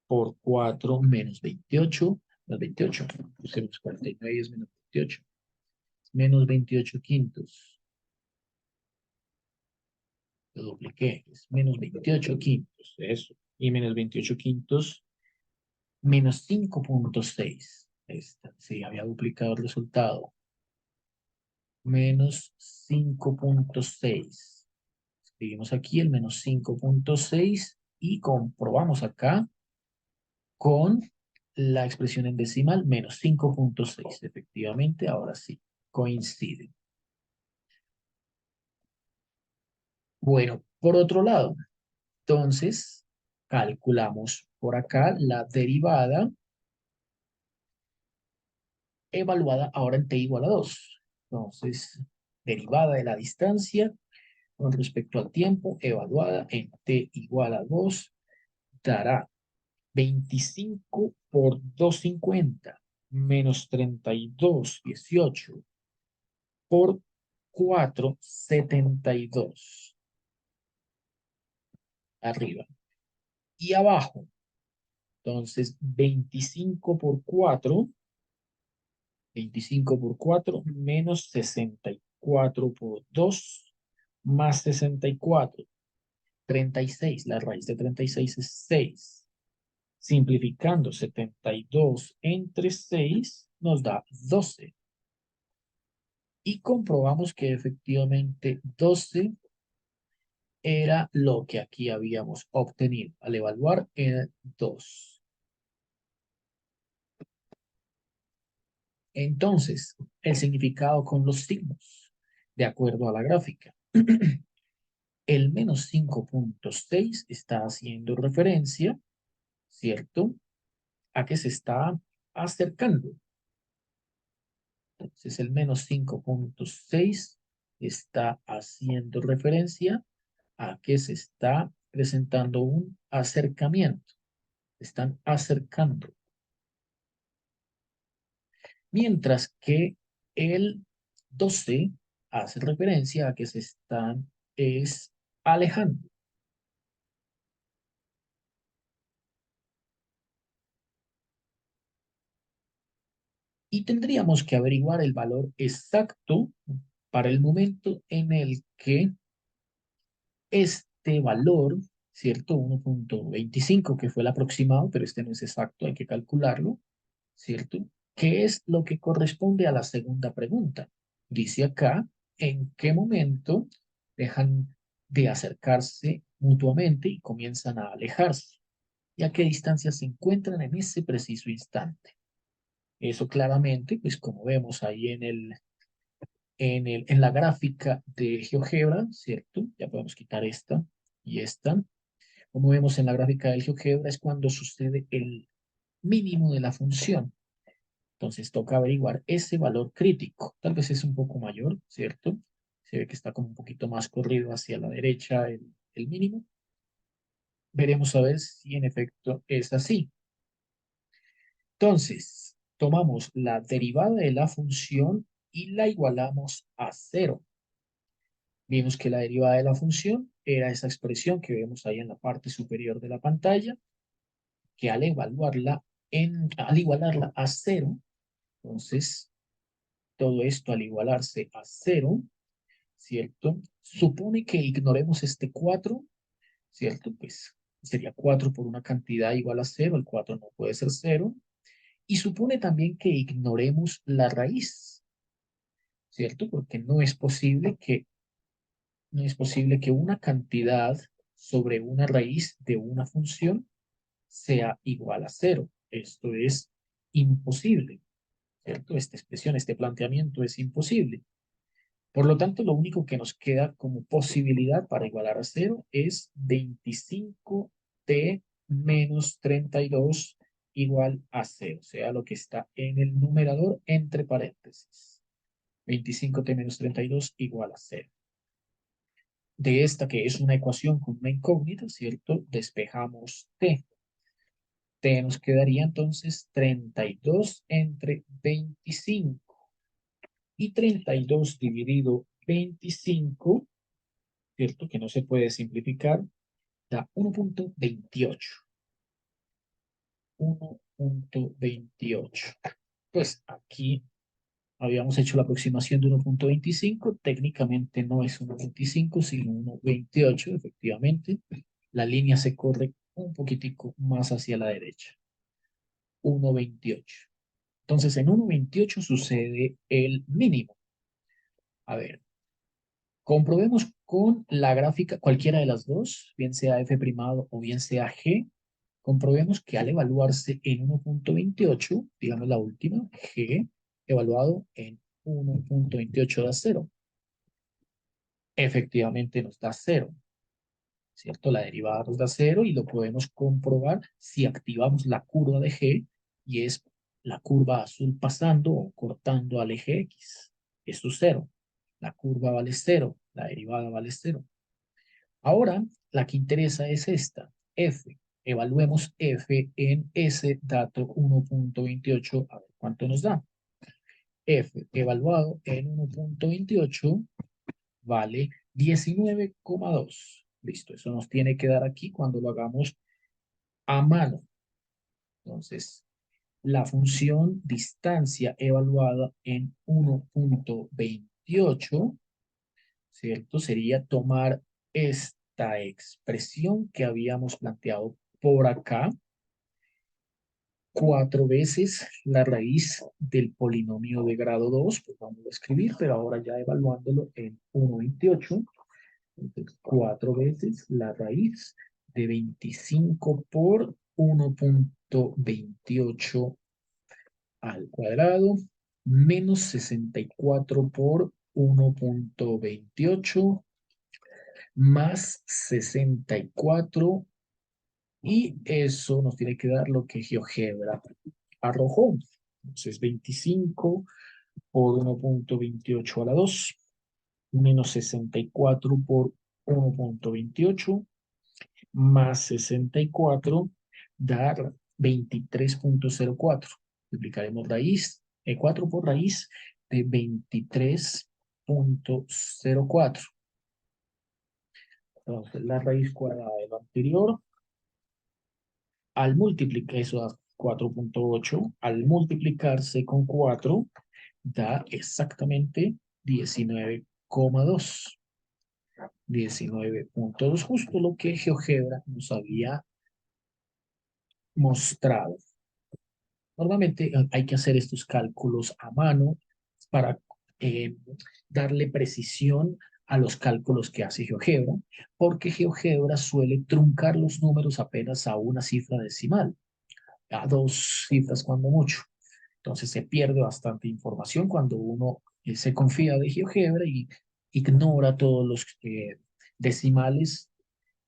[SPEAKER 1] por 4 menos 28, más 28, usemos 49 es menos 28, menos 28 quintos, lo dupliqué, es menos 28 quintos, eso, y menos 28 quintos, menos 5,6, esta, sí, había duplicado el resultado, menos 5,6, escribimos aquí el menos 5,6 y comprobamos acá con la expresión en decimal, menos 5,6. Efectivamente, ahora sí, coincide. Bueno, por otro lado, entonces, calculamos por acá la derivada evaluada ahora en t igual a 2. Entonces, derivada de la distancia con respecto al tiempo evaluada en t igual a 2 dará 25 por 250 menos 32,18 por 4,72 arriba. Y abajo, entonces 25 por 4 menos 64 por 2 más 64, 36. La raíz de 36 es 6. Simplificando 72 entre 6 nos da 12. Y comprobamos que efectivamente 12 era lo que aquí habíamos obtenido al evaluar en 2. Entonces, el significado con los signos, de acuerdo a la gráfica. El menos 5,6 está haciendo referencia, ¿cierto? A que se está acercando. Entonces, el menos 5,6 está haciendo referencia a que se está presentando un acercamiento. Están acercando. Mientras que el 12 hace referencia a que se están es alejando. Y tendríamos que averiguar el valor exacto para el momento en el que este valor, ¿cierto? 1,25, que fue el aproximado, pero este no es exacto, hay que calcularlo, ¿cierto? ¿Qué es lo que corresponde a la segunda pregunta? Dice acá, ¿en qué momento dejan de acercarse mutuamente y comienzan a alejarse? ¿Y a qué distancia se encuentran en ese preciso instante? Eso claramente, pues como vemos ahí en la gráfica de GeoGebra, ¿cierto? Ya podemos quitar esta y esta. Como vemos en la gráfica de GeoGebra es cuando sucede el mínimo de la función. Entonces toca averiguar ese valor crítico. Tal vez es un poco mayor, ¿cierto? Se ve que está como un poquito más corrido hacia la derecha el mínimo. Veremos a ver si en efecto es así. Entonces, tomamos la derivada de la función y la igualamos a 0. Vimos que la derivada de la función era esa expresión que vemos ahí en la parte superior de la pantalla, que al igualarla a 0, entonces todo esto al igualarse a 0, ¿cierto? Supone que ignoremos este 4, ¿cierto? Pues sería 4 por una cantidad igual a 0, el 4 no puede ser 0. Y supone también que ignoremos la raíz, ¿cierto? Porque no es posible que una cantidad sobre una raíz de una función sea igual a 0. Esto es imposible, ¿cierto? Esta expresión, este planteamiento es imposible. Por lo tanto, lo único que nos queda como posibilidad para igualar a 0 es 25t menos 32 igual a 0, o sea, lo que está en el numerador entre paréntesis. 25t menos 32 igual a 0. De esta que es una ecuación con una incógnita, ¿cierto? Despejamos t. T nos quedaría entonces 32 entre 25. Y 32 dividido 25, ¿cierto? Que no se puede simplificar, da 1,28. 1.28. Pues aquí habíamos hecho la aproximación de 1.25. Técnicamente no es 1.25, sino 1.28, efectivamente. La línea se corre un poquitico más hacia la derecha. 1.28. Entonces, en 1.28 sucede el mínimo. A ver, comprobemos con la gráfica, cualquiera de las dos, bien sea f' o bien sea g, comprobemos que al evaluarse en 1.28, digamos la última, g, evaluado en 1.28 da 0. Efectivamente nos da 0, ¿cierto? La derivada nos da 0 y lo podemos comprobar si activamos la curva de g y es la curva azul pasando o cortando al eje x. Esto es 0. La curva vale 0, la derivada vale 0. Ahora, la que interesa es esta, f. Evaluemos f en ese dato 1.28, a ver cuánto nos da. F evaluado en 1.28 vale 19,2. Listo, eso nos tiene que dar aquí cuando lo hagamos a mano. Entonces, la función distancia evaluada en 1.28, ¿cierto? Sería tomar esta expresión que habíamos planteado por acá, 4 veces la raíz del polinomio de grado 2, pues vamos a escribir, pero ahora ya evaluándolo en 1.28, entonces 4 veces la raíz de 25 por 1.28 al cuadrado, menos 64 por 1.28, más 64, y eso nos tiene que dar lo que GeoGebra arrojó. Entonces 25 por 1.28 a la 2, menos 64 por 1.28, más 64, dar 23.04. Multiplicaremos raíz, 4 por raíz de 23.04. Entonces, la raíz cuadrada de lo anterior, al multiplicar, eso da 4.8, al multiplicarse con 4, da exactamente 19,2. 19.2, justo lo que GeoGebra nos había mostrado. Normalmente hay que hacer estos cálculos a mano para eh, darle precisión a los cálculos que hace GeoGebra, porque GeoGebra suele truncar los números apenas a una cifra decimal, a 2 cifras cuando mucho. Entonces se pierde bastante información cuando uno se confía de GeoGebra y ignora todos los decimales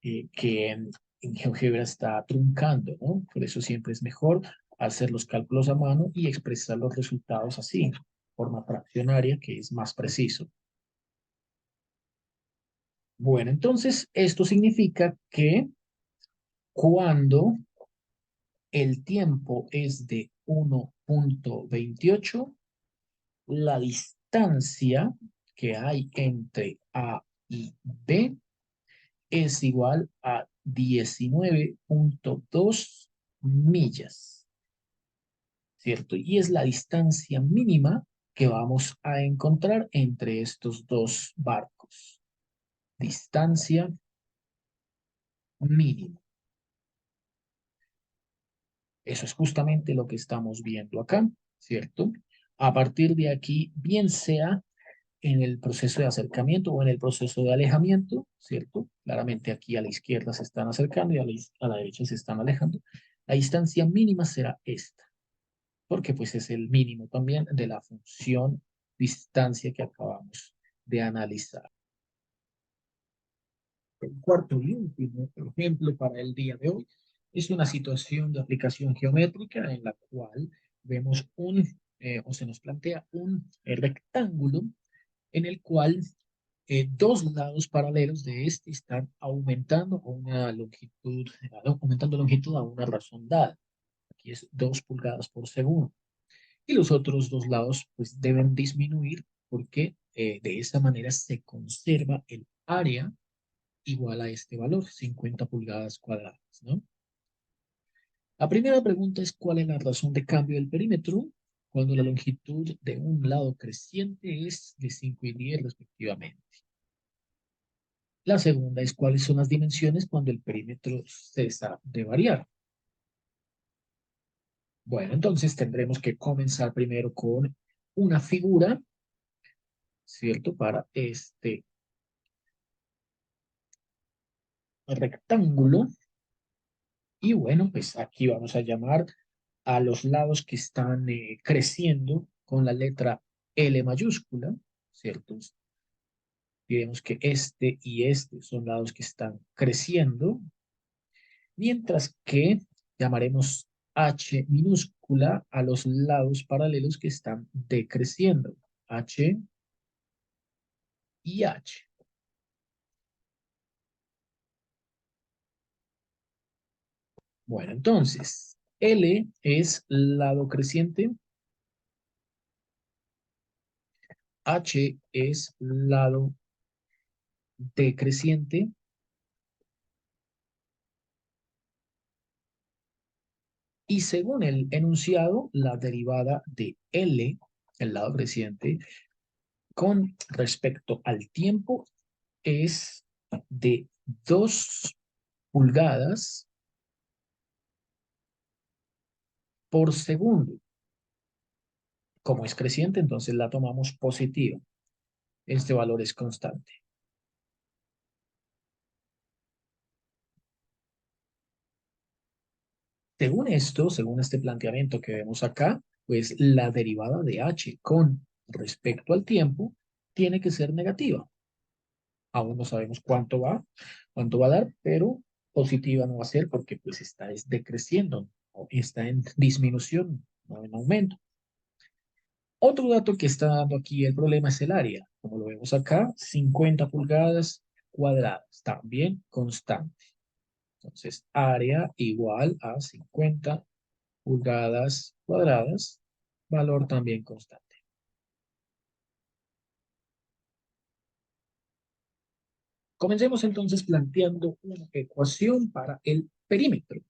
[SPEAKER 1] que en GeoGebra está truncando, ¿no? Por eso siempre es mejor hacer los cálculos a mano y expresar los resultados así, de forma fraccionaria, que es más preciso. Bueno, entonces esto significa que cuando el tiempo es de 1.28, la distancia que hay entre A y B es igual a 19.2 millas, ¿cierto? Y es la distancia mínima que vamos a encontrar entre estos dos barcos. Distancia mínima. Eso es justamente lo que estamos viendo acá, ¿cierto? A partir de aquí, bien sea en el proceso de acercamiento o en el proceso de alejamiento, ¿cierto? Claramente aquí a la izquierda se están acercando y a la derecha se están alejando. La distancia mínima será esta, porque pues es el mínimo también de la función distancia que acabamos de analizar. El cuarto y último ejemplo para el día de hoy es una situación de aplicación geométrica en la cual vemos o se nos plantea un rectángulo en el cual dos lados paralelos de este están aumentando longitud a una razón dada. Aquí es 2 pulgadas por segundo. Y los otros dos lados pues deben disminuir porque de esta manera se conserva el área igual a este valor, 50 pulgadas cuadradas, ¿no? La primera pregunta es ¿cuál es la razón de cambio del perímetro cuando la longitud de un lado creciente es de 5 y 10 respectivamente? La segunda es cuáles son las dimensiones cuando el perímetro cesa de variar. Bueno, entonces tendremos que comenzar primero con una figura, ¿cierto? Para este rectángulo. Y bueno, pues aquí vamos a llamar a los lados que están creciendo con la letra L mayúscula, ¿cierto? Diremos que este y este son lados que están creciendo, mientras que llamaremos H minúscula a los lados paralelos que están decreciendo. H y H. Bueno, entonces, L es lado creciente, H es lado decreciente y según el enunciado, la derivada de L, el lado creciente, con respecto al tiempo es de 2 pulgadas por segundo. Como es creciente, entonces la tomamos positiva. Este valor es constante. Según esto, según este planteamiento que vemos acá, pues la derivada de h con respecto al tiempo tiene que ser negativa. Aún no sabemos cuánto va a dar, pero positiva no va a ser porque pues está es decreciendo, o está en disminución, no en aumento. Otro dato que está dando aquí el problema es el área. Como lo vemos acá, 50 pulgadas cuadradas, también constante. Entonces, área igual a 50 pulgadas cuadradas, valor también constante. Comencemos entonces planteando una ecuación para el perímetro.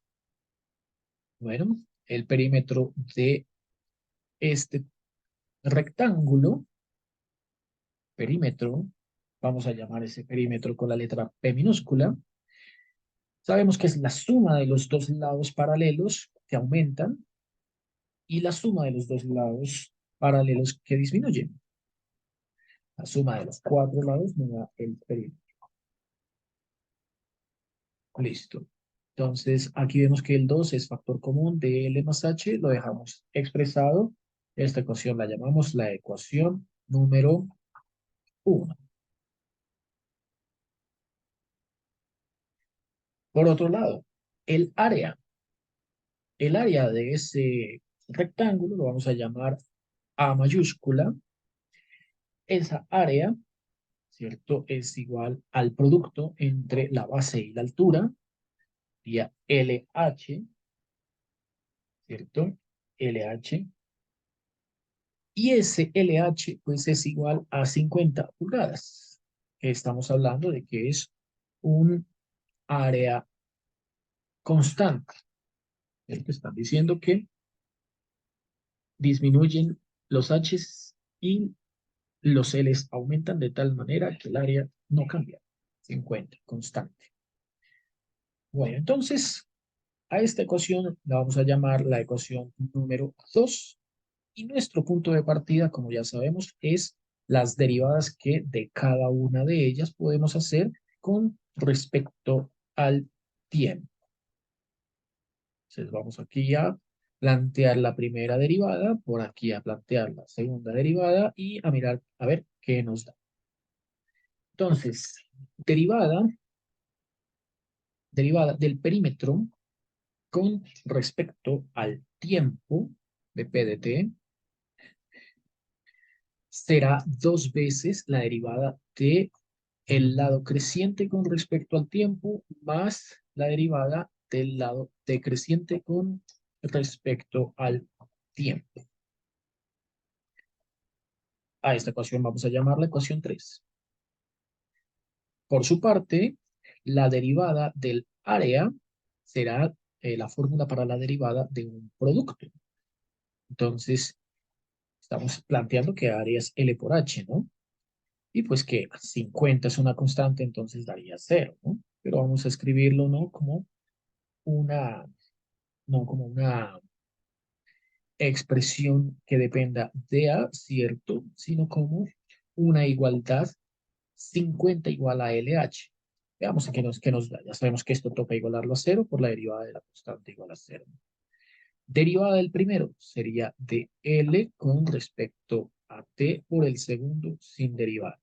[SPEAKER 1] Bueno, el perímetro de este rectángulo, perímetro, vamos a llamar ese perímetro con la letra P minúscula. Sabemos que es la suma de los dos lados paralelos que aumentan y la suma de los dos lados paralelos que disminuyen. La suma de los cuatro lados me da el perímetro. Listo. Entonces, aquí vemos que el 2 es factor común de L más H, lo dejamos expresado. Esta ecuación la llamamos la ecuación número 1. Por otro lado, el área. El área de ese rectángulo lo vamos a llamar A mayúscula. Esa área, ¿cierto? Es igual al producto entre la base y la altura, sería LH, ¿cierto? LH. Y ese LH, pues es igual a 50 pulgadas. Estamos hablando de que es un área constante. ¿Cierto? Están diciendo que disminuyen los H's y los L's aumentan de tal manera que el área no cambia. 50, constante. Bueno, entonces a esta ecuación la vamos a llamar la ecuación número 2 y nuestro punto de partida, como ya sabemos, es las derivadas que de cada una de ellas podemos hacer con respecto al tiempo. Entonces vamos aquí a plantear la primera derivada, por aquí a plantear la segunda derivada y a mirar a ver qué nos da. Entonces, derivada del perímetro con respecto al tiempo de P de T será 2 veces la derivada de el lado creciente con respecto al tiempo más la derivada del lado decreciente con respecto al tiempo. A esta ecuación vamos a llamarla ecuación 3. Por su parte, la derivada del área será la fórmula para la derivada de un producto. Entonces, estamos planteando que área es L por H, ¿no? Y pues que 50 es una constante, entonces daría 0, ¿no? Pero vamos a escribirlo no como una, no como una expresión que dependa de A, ¿cierto? Sino como una igualdad 50 igual a LH. Veamos qué nos da. Ya sabemos que esto toca igualarlo a 0 por la derivada de la constante igual a 0. Derivada del primero sería de L con respecto a T por el segundo sin derivar,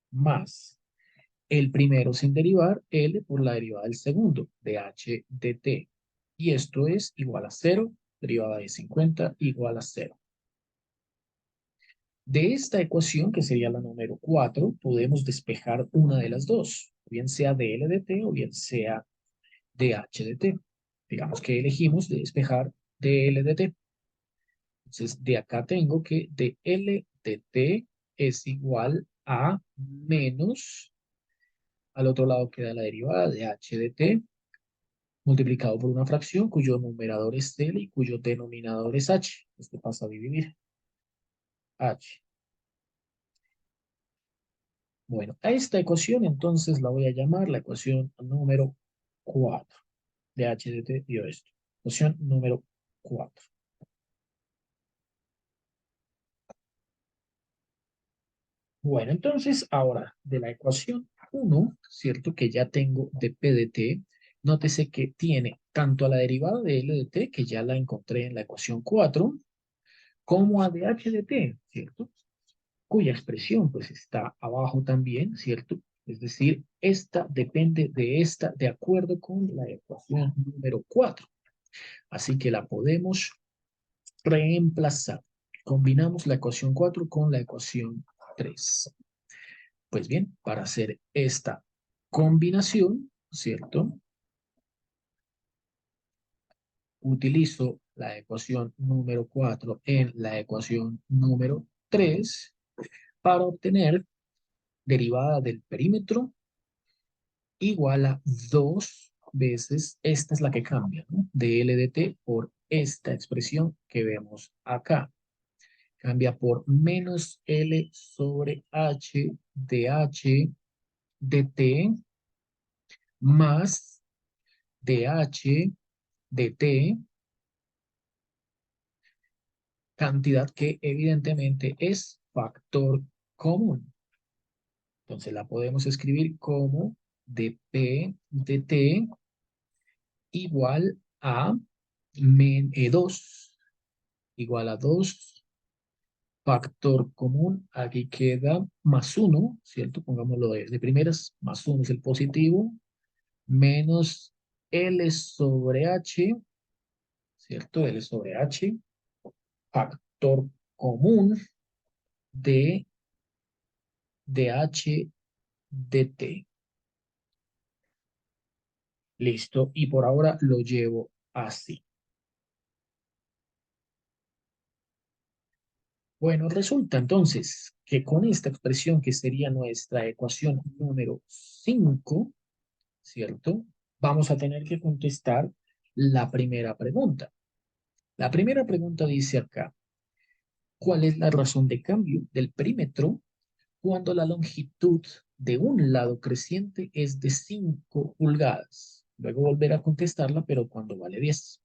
[SPEAKER 1] más el primero sin derivar, L por la derivada del segundo, de H de T. Y esto es igual a 0, derivada de 50 igual a 0. De esta ecuación, que sería la número 4, podemos despejar una de las dos, bien sea de L de T o bien sea de H de T. Digamos que elegimos de despejar de L de T. Entonces, de acá tengo que de L de T es igual a menos, al otro lado queda la derivada de H de T, multiplicado por una fracción cuyo numerador es L y cuyo denominador es H. Esto pasa a dividir H. Bueno, a esta ecuación entonces la voy a llamar la ecuación número 4 de H de T dio esto. Ecuación número 4. Bueno, entonces ahora de la ecuación 1, ¿cierto? Que ya tengo de P de T, nótese que tiene tanto a la derivada de L de T, que ya la encontré en la ecuación 4, como a de H de T, ¿cierto? Cuya expresión pues está abajo también, ¿cierto? Es decir, esta depende de esta de acuerdo con la ecuación número 4. Así que la podemos reemplazar. Combinamos la ecuación 4 con la ecuación 3. Pues bien, para hacer esta combinación, ¿cierto? Utilizo la ecuación número 4 en la ecuación número 3 para obtener derivada del perímetro igual a 2 veces, esta es la que cambia, ¿no? De L de T por esta expresión que vemos acá. Cambia por menos L sobre H de H de T más DH de T, cantidad que evidentemente es factor común. Entonces la podemos escribir como dP de T igual a 2, igual a 2, factor común, aquí queda más 1, ¿cierto? Pongámoslo de primeras, más 1 es el positivo, menos L sobre H, ¿cierto? L sobre H, factor común de H de T. Listo. Y por ahora lo llevo así. Bueno, resulta entonces que con esta expresión que sería nuestra ecuación número 5, ¿cierto? Vamos a tener que contestar la primera pregunta. La primera pregunta dice acá, ¿cuál es la razón de cambio del perímetro cuando la longitud de un lado creciente es de 5 pulgadas? Luego volver a contestarla, pero cuando vale 10.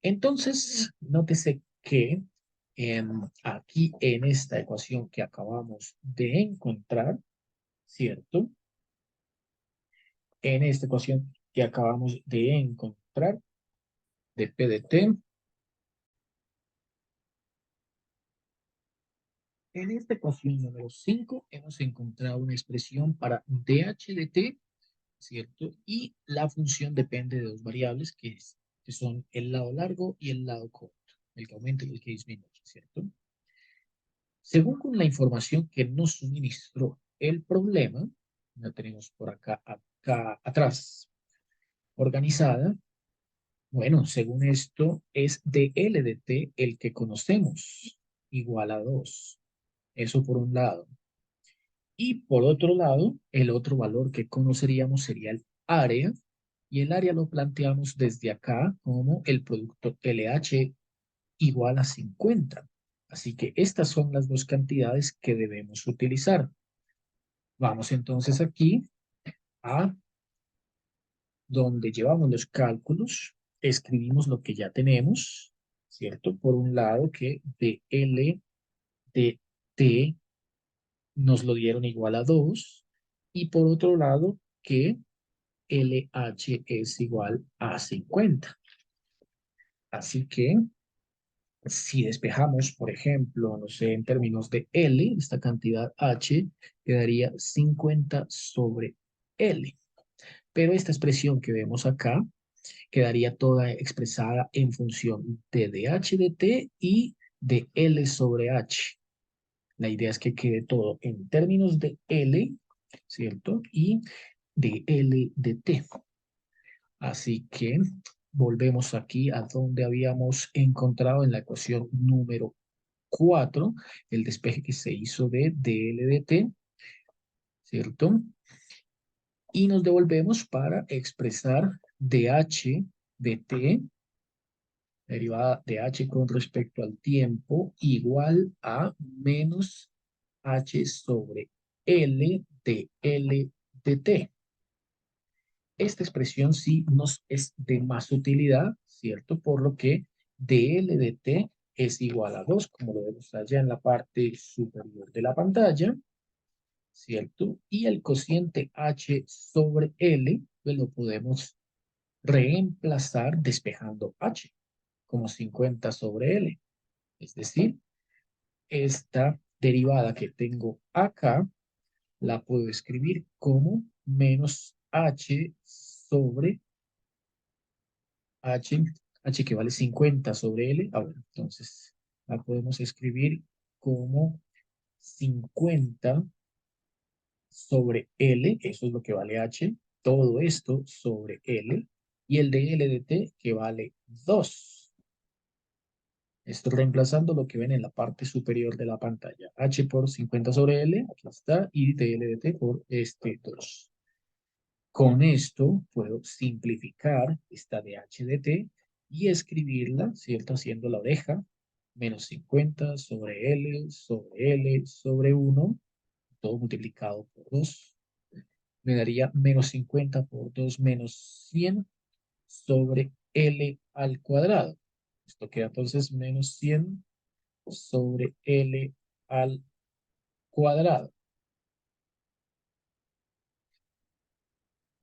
[SPEAKER 1] Entonces, nótese que aquí en esta ecuación que acabamos de encontrar, ¿cierto? En esta ecuación que acabamos de encontrar de P de T, en esta ecuación número 5 hemos encontrado una expresión para dH de T, ¿cierto? Y la función depende de dos variables que son el lado largo y el lado corto, el que aumenta y el que disminuye, ¿cierto? Según con la información que nos suministró el problema, la tenemos por acá atrás, organizada. Bueno, según esto, es de L de T el que conocemos, igual a 2. Eso por un lado. Y por otro lado, el otro valor que conoceríamos sería el área, Y el área lo planteamos desde acá como el producto LH igual a 50. Así que estas son las dos cantidades que debemos utilizar. Vamos entonces aquí a donde llevamos los cálculos, escribimos lo que ya tenemos, ¿cierto? Por un lado que DL de T nos lo dieron igual a 2 y por otro lado que LH es igual a 50. Así que si despejamos, por ejemplo, no sé, en términos de L, esta cantidad H quedaría 50 sobre L. Pero esta expresión que vemos acá quedaría toda expresada en función de dH de T y de L sobre H. La idea es que quede todo en términos de L, ¿cierto? Y de L de T. Así que volvemos aquí a donde habíamos encontrado en la ecuación número 4, el despeje que se hizo de dl de T, ¿cierto? Y nos devolvemos para expresar dH de T, derivada de H con respecto al tiempo, igual a menos H sobre L de L de T. Esta expresión sí nos es de más utilidad, ¿cierto? Por lo que dl de T es igual a 2, como lo vemos allá en la parte superior de la pantalla, ¿cierto? Y el cociente H sobre L, pues lo podemos reemplazar despejando H como 50 sobre L. Es decir, esta derivada que tengo acá la puedo escribir como menos H sobre H, H que vale 50 sobre L. Ahora, entonces la podemos escribir como 50 sobre L, eso es lo que vale H, todo esto sobre L, y el de L de T que vale 2. Estoy reemplazando lo que ven en la parte superior de la pantalla. H por 50 sobre L, aquí está, y de L de T por este 2. Con esto puedo simplificar esta de H de T y escribirla, ¿cierto? Haciendo la oreja, menos 50 sobre L sobre 1, todo multiplicado por 2. Me daría menos 50 por 2 menos 100 sobre L al cuadrado. Esto queda entonces menos 100 sobre L al cuadrado.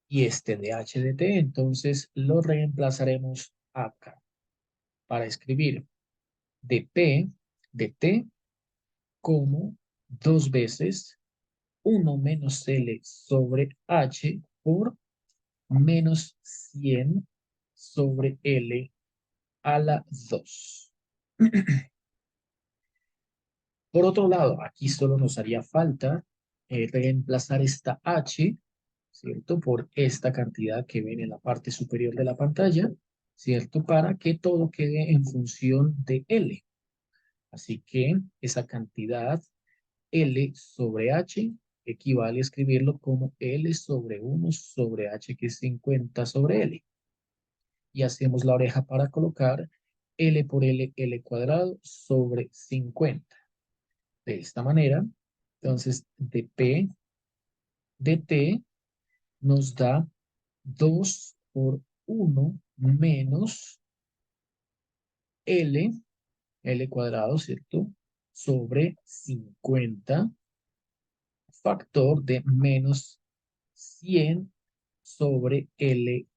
[SPEAKER 1] Y este de H de T, entonces lo reemplazaremos acá para escribir de P de T como 2 veces 1 menos L sobre H por menos 100 sobre L a la 2. Por otro lado, aquí solo nos haría falta reemplazar esta H, ¿cierto? Por esta cantidad que ven en la parte superior de la pantalla, ¿cierto? Para que todo quede en función de L. Así que esa cantidad L sobre H equivale a escribirlo como L sobre 1 sobre H, que es 50 sobre L. Y hacemos la oreja para colocar L por L, L cuadrado sobre 50. De esta manera, entonces, de P de T nos da 2 por 1 menos L, L cuadrado, ¿cierto? Sobre 50 factor de menos 100 sobre L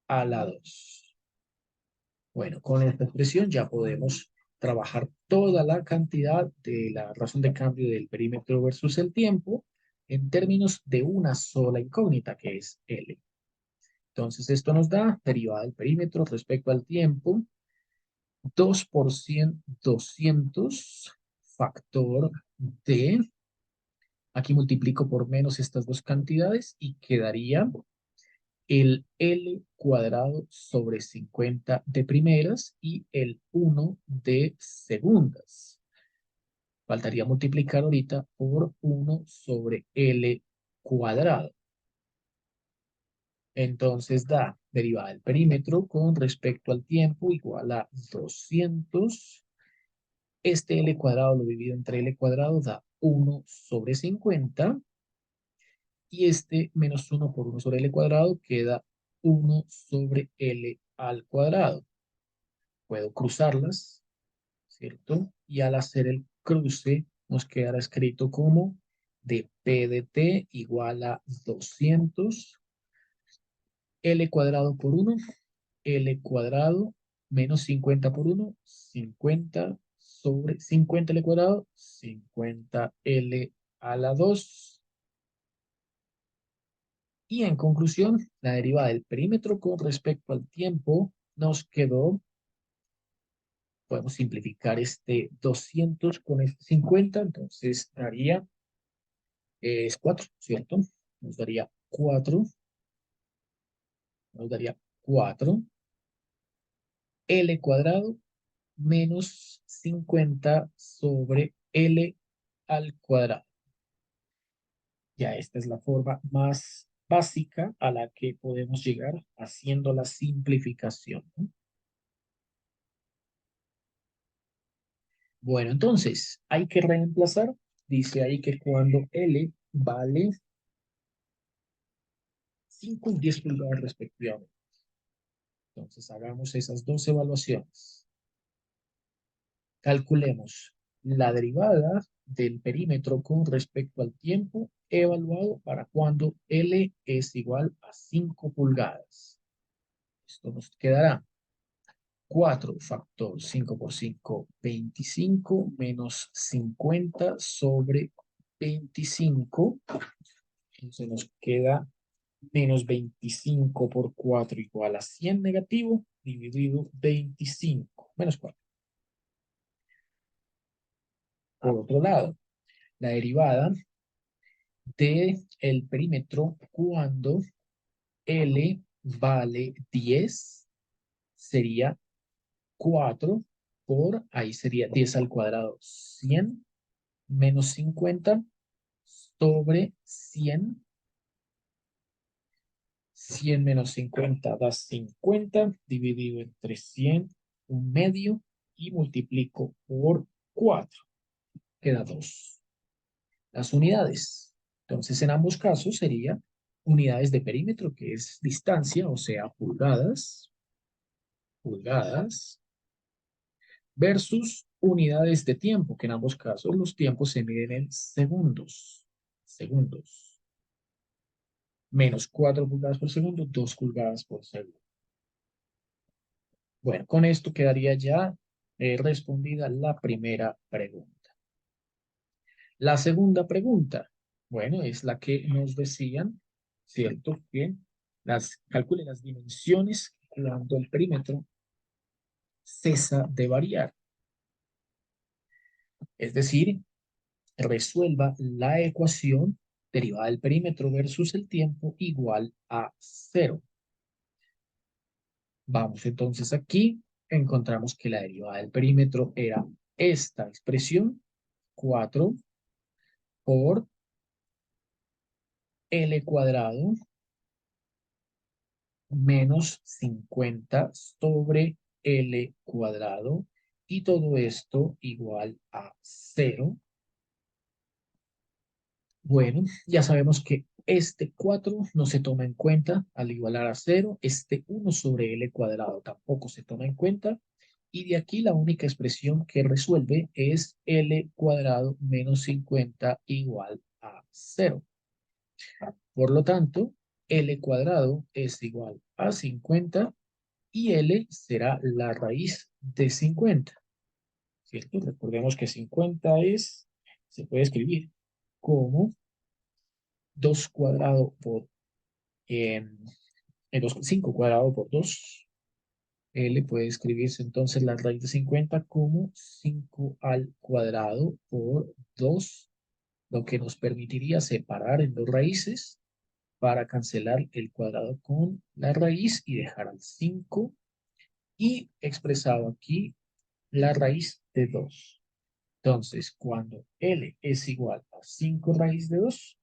[SPEAKER 1] a la 2. Bueno, con esta expresión ya podemos trabajar toda la cantidad de la razón de cambio del perímetro versus el tiempo en términos de una sola incógnita que es L. Entonces esto nos da derivada del perímetro respecto al tiempo 2 por 100, 200 factor de, aquí multiplico por menos estas dos cantidades y quedaría el L cuadrado sobre 50 de primeras y el 1 de segundas. Faltaría multiplicar ahorita por 1 sobre L cuadrado. Entonces da derivada del perímetro con respecto al tiempo igual a 200. Este L cuadrado lo divido entre L cuadrado da 1 sobre 50. Y este menos 1 por 1 sobre L cuadrado queda 1 sobre L al cuadrado. Puedo cruzarlas, ¿cierto? Y al hacer el cruce nos quedará escrito como de P de T igual a 200 L cuadrado por 1, L cuadrado menos 50 por 1, 50 sobre 50 L cuadrado, 50 L a la 2. Y en conclusión, la derivada del perímetro con respecto al tiempo nos quedó, podemos simplificar este 200 con este 50, entonces daría, es 4, ¿cierto? Nos daría 4, nos daría 4 L cuadrado menos 50 sobre L al cuadrado. Ya esta es la forma más básica a la que podemos llegar haciendo la simplificación, ¿no? Bueno, entonces hay que reemplazar. Dice ahí que cuando L vale 5 y 10 pulgadas respectivamente. Entonces hagamos esas dos evaluaciones. Calculemos la derivada del perímetro con respecto al tiempo evaluado para cuando L es igual a 5 pulgadas. Esto nos quedará 4 factor 5 por 5, 25 menos 50 sobre 25. Entonces nos queda menos 25 por 4 igual a 100 negativo, dividido 25, menos 4. Por otro lado, la derivada del perímetro cuando L vale 10 sería 4 por, ahí sería 10 al cuadrado, 100 menos 50 sobre 100. 100 menos 50 da 50, dividido entre 100, un medio, y multiplico por 4. Queda 2. Las unidades. Entonces, en ambos casos sería unidades de perímetro, que es distancia, o sea, pulgadas, pulgadas, versus unidades de tiempo, que en ambos casos los tiempos se miden en segundos. Segundos. Menos 4 pulgadas por segundo, 2 pulgadas por segundo. Bueno, con esto quedaría ya respondida la primera pregunta. La segunda pregunta, bueno, es la que nos decían, ¿cierto? Que calcule las dimensiones cuando el perímetro cesa de variar. Es decir, resuelva la ecuación derivada del perímetro versus el tiempo igual a 0. Vamos entonces aquí, encontramos que la derivada del perímetro era esta expresión, 4 por L cuadrado menos 50 sobre L cuadrado, y todo esto igual a 0. Bueno, ya sabemos que este 4 no se toma en cuenta al igualar a 0. Este 1 sobre L cuadrado tampoco se toma en cuenta. Y de aquí la única expresión que resuelve es L cuadrado menos 50 igual a 0. Por lo tanto, L cuadrado es igual a 50 y L será la raíz de 50. ¿Cierto? Recordemos que 50 se puede escribir como 2 cuadrado por 5 cuadrado por 2. L puede escribirse entonces la raíz de 50 como 5 al cuadrado por 2, lo que nos permitiría separar en dos raíces para cancelar el cuadrado con la raíz y dejar al 5, y expresado aquí la raíz de 2. Entonces, cuando L es igual a 5 raíz de 2,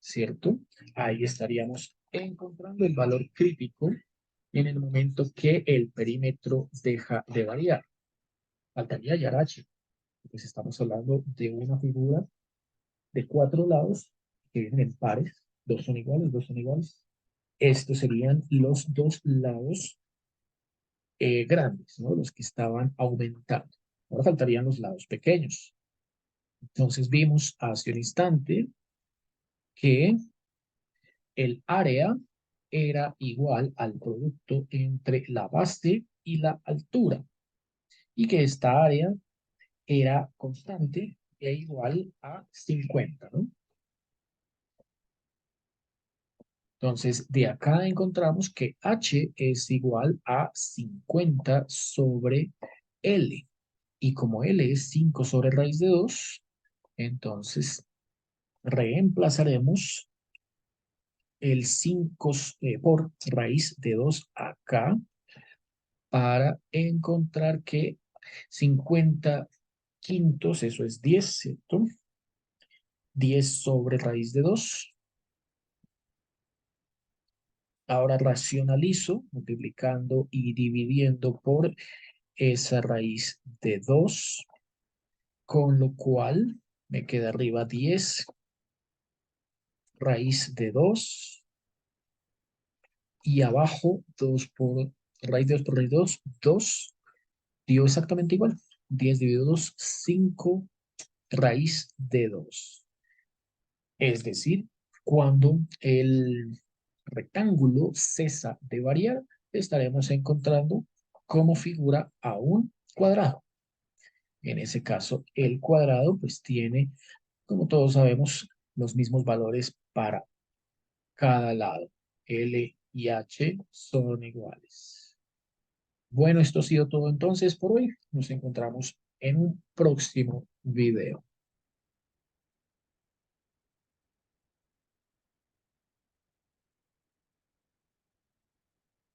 [SPEAKER 1] ¿cierto? Ahí estaríamos encontrando el valor crítico en el momento que el perímetro deja de variar. Faltaría hallar h, pues estamos hablando de una figura de 4 lados que vienen en pares, dos son iguales, dos son iguales. Estos serían los dos lados grandes, ¿no? Los que estaban aumentando. Ahora faltarían los lados pequeños. Entonces vimos hace un instante que el área era igual al producto entre la base y la altura y que esta área era constante e igual a 50, ¿no? Entonces, de acá encontramos que h es igual a 50 sobre L. Y como L es 5 sobre raíz de 2, entonces reemplazaremos el 5 por raíz de 2 acá para encontrar que 50 quintos, eso es 10, ¿cierto? 10 sobre raíz de 2. Ahora racionalizo multiplicando y dividiendo por esa raíz de 2, con lo cual me queda arriba 10 raíz de 2 y abajo 2 por raíz de 2 por raíz de 2, 2 dio exactamente igual. 10 dividido 2, 5 raíz de 2. Es decir, cuando el rectángulo cesa de variar, estaremos encontrando como figura a un cuadrado. En ese caso, el cuadrado pues tiene, como todos sabemos, los mismos valores para cada lado. L y H son iguales. Bueno, esto ha sido todo entonces por hoy. Nos encontramos en un próximo video.